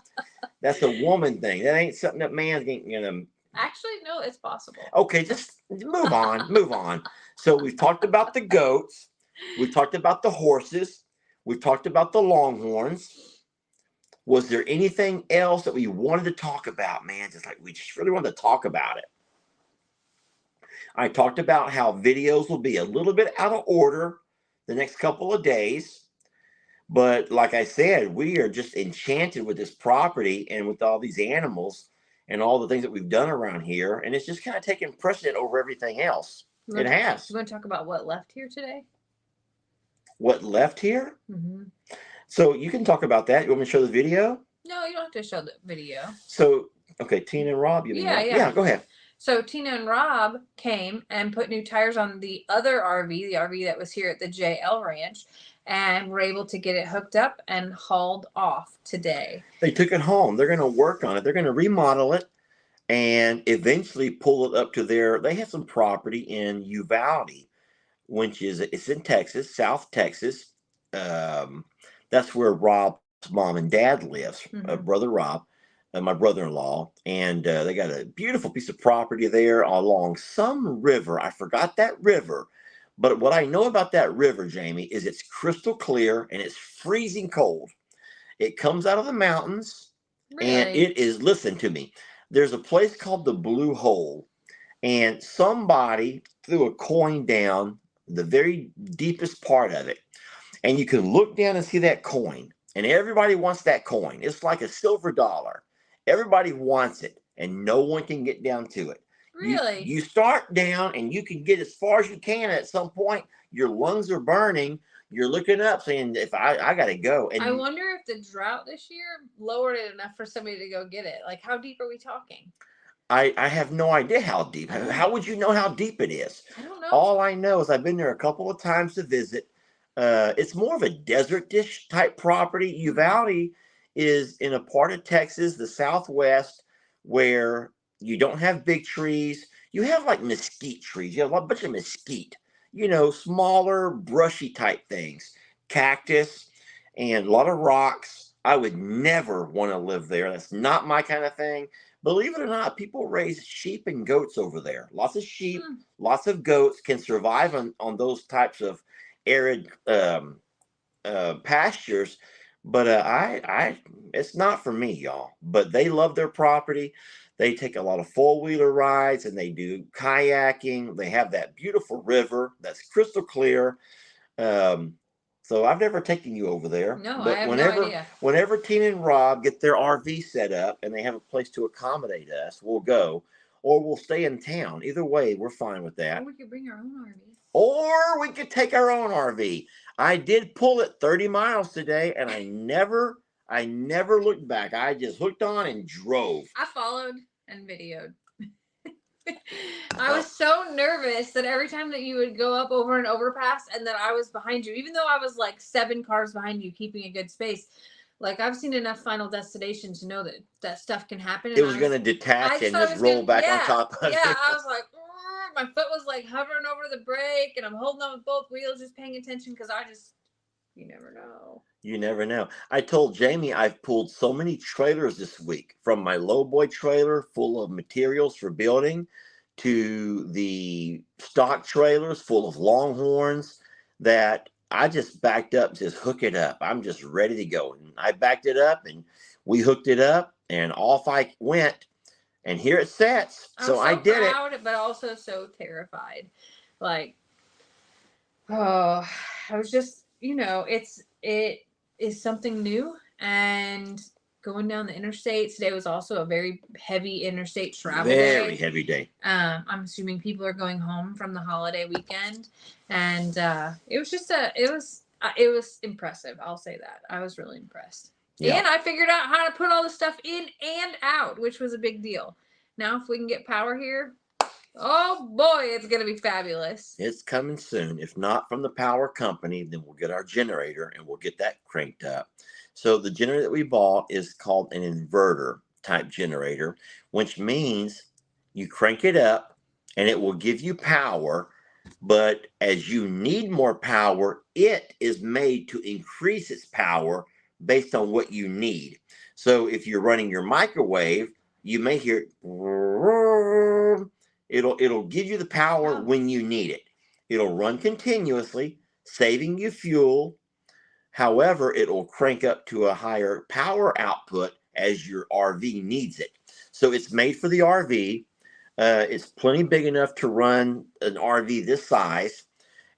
That's a woman thing. That ain't something that man's going to... Actually, no, it's possible. Okay, just move on. Move on. So we've talked about the goats. We've talked about the horses. We've talked about the longhorns. Was there anything else that we wanted to talk about, man? Just like we just really wanted to talk about it. I talked about how videos will be a little bit out of order the next couple of days. But like I said, we are just enchanted with this property and with all these animals and all the things that we've done around here. And it's just kind of taken precedent over everything else. It has. You want to talk about what left here today? What left here? Mm-hmm. So you can talk about that. You want me to show the video? No, you don't have to show the video. So, okay, Tina and Rob. Yeah, go ahead. So Tina and Rob came and put new tires on the other RV, the RV that was here at the JL Ranch, and were able to get it hooked up and hauled off today. They took it home. They're going to work on it. They're going to remodel it and eventually pull it up to they have some property in Uvalde, which it's in Texas, South Texas. That's where Rob's mom and dad lives, brother Rob, my brother-in-law. And they got a beautiful piece of property there along some river. I forgot that river. But what I know about that river, Jamie, is it's crystal clear and it's freezing cold. It comes out of the mountains. Really? And it is, listen to me, there's a place called the Blue Hole. And somebody threw a coin down the very deepest part of it. And you can look down and see that coin. And everybody wants that coin. It's like a silver dollar. Everybody wants it. And no one can get down to it. Really? You start down and you can get as far as you can. At some point, your lungs are burning. You're looking up saying, if I got to go. And I wonder if the drought this year lowered it enough for somebody to go get it. Like, how deep are we talking? I have no idea how deep. How would you know how deep it is? I don't know. All I know is I've been there a couple of times to visit. It's more of a desert dish type property. Uvalde is in a part of Texas, the Southwest, where you don't have big trees. You have like mesquite trees. You have a bunch of mesquite, smaller, brushy type things, cactus, and a lot of rocks. I would never want to live there. That's not my kind of thing. Believe it or not, people raise sheep and goats over there. Lots of sheep, lots of goats can survive on those types of arid pastures. But it's not for me, y'all. But they love their property. They take a lot of four-wheeler rides and they do kayaking. They have that beautiful river that's crystal clear. Um, so I've never taken you over there, No, I but have no idea. whenever Tina and Rob get their RV set up and they have a place to accommodate us, we'll go, or we'll stay in town. Either way, we're fine with that. Or we could bring our own RV. Or we could take our own RV. I did pull it 30 miles today, and I never looked back. I just hooked on and drove. I followed and videoed. I was so nervous that every time that you would go up over an overpass and that I was behind you, even though I was like 7 cars behind you, keeping a good space. Like, I've seen enough Final Destination to know that stuff can happen. It was going to detach and just roll back on top of it. Yeah, I was like, my foot was like hovering over the brake, and I'm holding on with both wheels, just paying attention because you never know. You never know. I told Jamie I've pulled so many trailers this week, from my lowboy trailer full of materials for building to the stock trailers full of Longhorns, that I just backed up, just hook it up. I'm just ready to go. And I backed it up and we hooked it up and off I went. And here it sits. So I did proud, but also so terrified. Like, oh, I was just, it is something new, and going down the interstate today was also a very heavy interstate travel day. Very heavy day. I'm assuming people are going home from the holiday weekend, and it was impressive. I'll say that. I was really impressed. Yeah. And I figured out how to put all the stuff in and out, which was a big deal. Now, if we can get power here, oh boy, it's going to be fabulous. It's coming soon. If not from the power company, then we'll get our generator and we'll get that cranked up. So the generator that we bought is called an inverter type generator, which means you crank it up and it will give you power. But as you need more power, it is made to increase its power based on what you need. So if you're running your microwave, you may hear it'll give you the power when you need it. It'll run continuously, saving you fuel. However, it will crank up to a higher power output as your RV needs it. So it's made for the RV. It's plenty big enough to run an RV this size.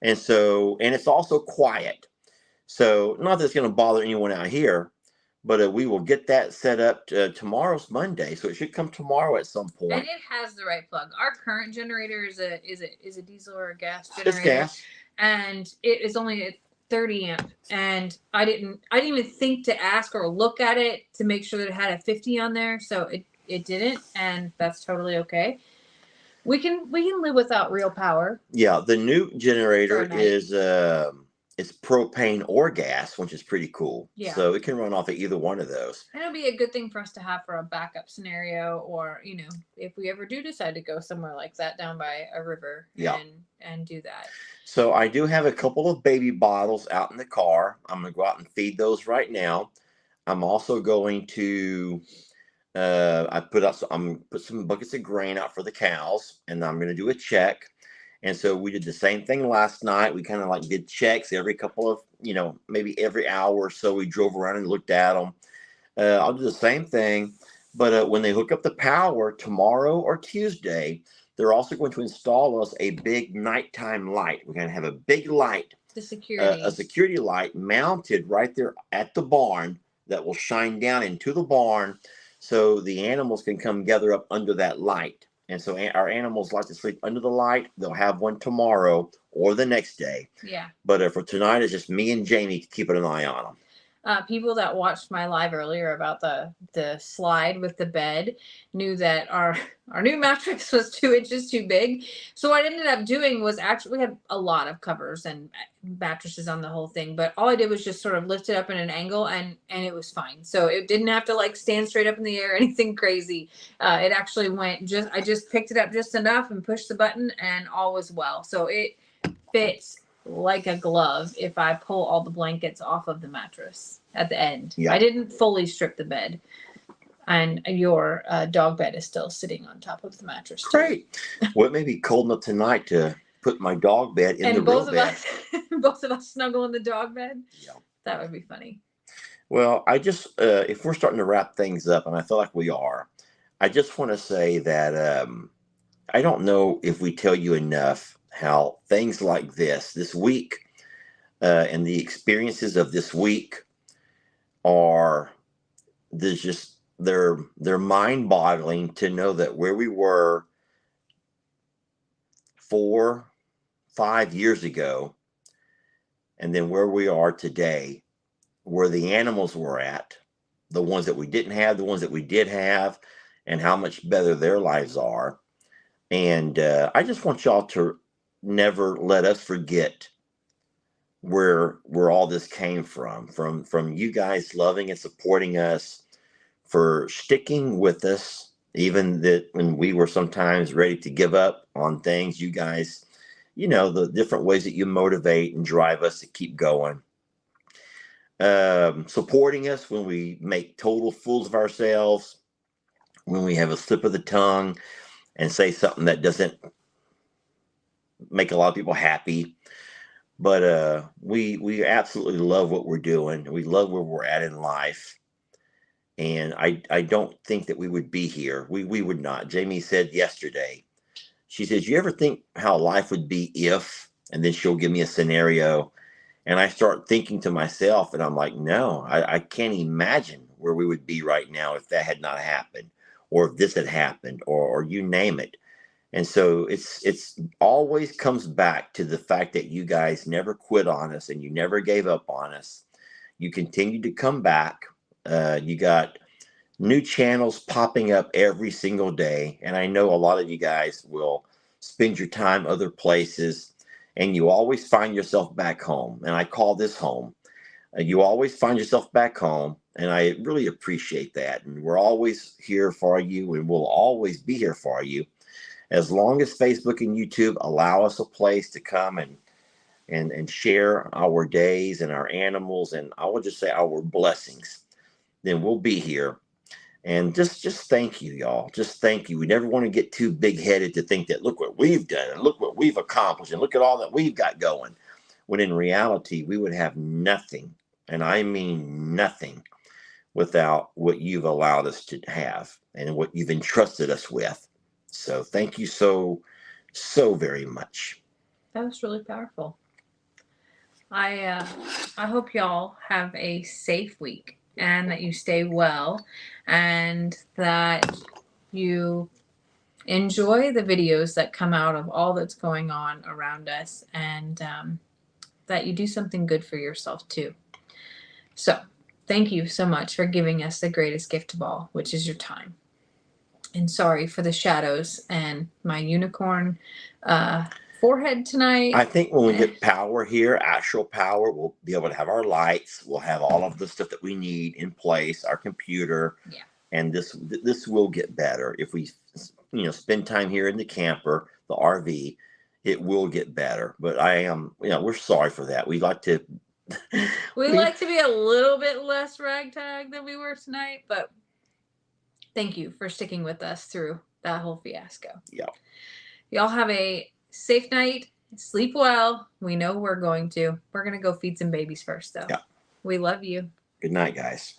And it's also quiet. So not that it's going to bother anyone out here, but we will get that set up. Tomorrow's Monday, so it should come tomorrow at some point. And it has the right plug. Our current generator is a diesel or a gas generator. It's gas, and it is only a 30 amp. And I didn't even think to ask or look at it to make sure that it had a 50 on there. So it didn't, and that's totally okay. We can live without real power. Yeah, the new generator is it's propane or gas, which is pretty cool. Yeah. So it can run off of either one of those. And it'll be a good thing for us to have for a backup scenario, or, if we ever do decide to go somewhere like that down by a river and do that. So I do have a couple of baby bottles out in the car. I'm going to go out and feed those right now. I'm also going to I'm put some buckets of grain out for the cows, and I'm going to do a check. And so we did the same thing last night. We kind of did checks every couple of, maybe every hour or so. We drove around and looked at them. I'll do the same thing. But when they hook up the power tomorrow or Tuesday, they're also going to install us a big nighttime light. We're going to have a big light, a security light mounted right there at the barn that will shine down into the barn, so the animals can come gather up under that light. And so our animals like to sleep under the light. They'll have one tomorrow or the next day. Yeah. But for tonight, it's just me and Jamie keeping an eye on them. People that watched my live earlier about the slide with the bed knew that our new mattress was 2 inches too big. So what I ended up doing was we had a lot of covers and mattresses on the whole thing, but all I did was just sort of lift it up in an angle and it was fine. So it didn't have to stand straight up in the air or anything crazy. It actually went I just picked it up just enough and pushed the button and all was well. So it fits like a glove if I pull all the blankets off of the mattress at the end. Yeah. I didn't fully strip the bed. And your dog bed is still sitting on top of the mattress too. Great. Well, it may be cold enough tonight to put my dog bed in the real bed. Both of us snuggle in the dog bed. Yeah. That would be funny. Well, I just, if we're starting to wrap things up, and I feel like we are, I just want to say that I don't know if we tell you enough how things like this week, and the experiences of this week are there's just they're mind boggling to know that where we were 4, 5 years ago, and then where we are today, where the animals were at, the ones that we didn't have, the ones that we did have, and how much better their lives are. And I just want y'all to never let us forget where all this came from you guys loving and supporting us, for sticking with us, even that when we were sometimes ready to give up on things. You guys, the different ways that you motivate and drive us to keep going. Supporting us when we make total fools of ourselves, when we have a slip of the tongue and say something that doesn't make a lot of people happy. But we absolutely love what we're doing. We love where we're at in life. And I don't think that we would be here. We would not. Jamie said yesterday, she says, you ever think how life would be if, and then she'll give me a scenario. And I start thinking to myself, and I'm like, no, I can't imagine where we would be right now if that had not happened, or if this had happened, or you name it. And so it's always comes back to the fact that you guys never quit on us and you never gave up on us. You continue to come back. You got new channels popping up every single day. And I know a lot of you guys will spend your time other places, and you always find yourself back home. And I call this home. You always find yourself back home. And I really appreciate that. And we're always here for you, and we'll always be here for you, as long as Facebook and YouTube allow us a place to come and share our days and our animals, and I will just say our blessings. Then we'll be here. And just thank you, y'all. Just thank you. We never want to get too big headed to think that look what we've done and look what we've accomplished and look at all that we've got going. When in reality, we would have nothing, and I mean nothing, without what you've allowed us to have and what you've entrusted us with. So thank you so very much. That was really powerful. I hope y'all have a safe week, and that you stay well, and that you enjoy the videos that come out of all that's going on around us, and that you do something good for yourself too. So thank you so much for giving us the greatest gift of all, which is your time. And sorry for the shadows and my unicorn forehead tonight. I think when we get power here, actual power, we'll be able to have our lights. We'll have all of the stuff that we need in place, our computer. Yeah. And this will get better if we, spend time here in the camper, the RV. It will get better. But we're sorry for that. We like to. We like to be a little bit less ragtag than we were tonight, but thank you for sticking with us through that whole fiasco. Yeah. Y'all have a safe night. Sleep well. We know we're going to. We're going to go feed some babies first, though. Yeah. We love you. Good night, guys.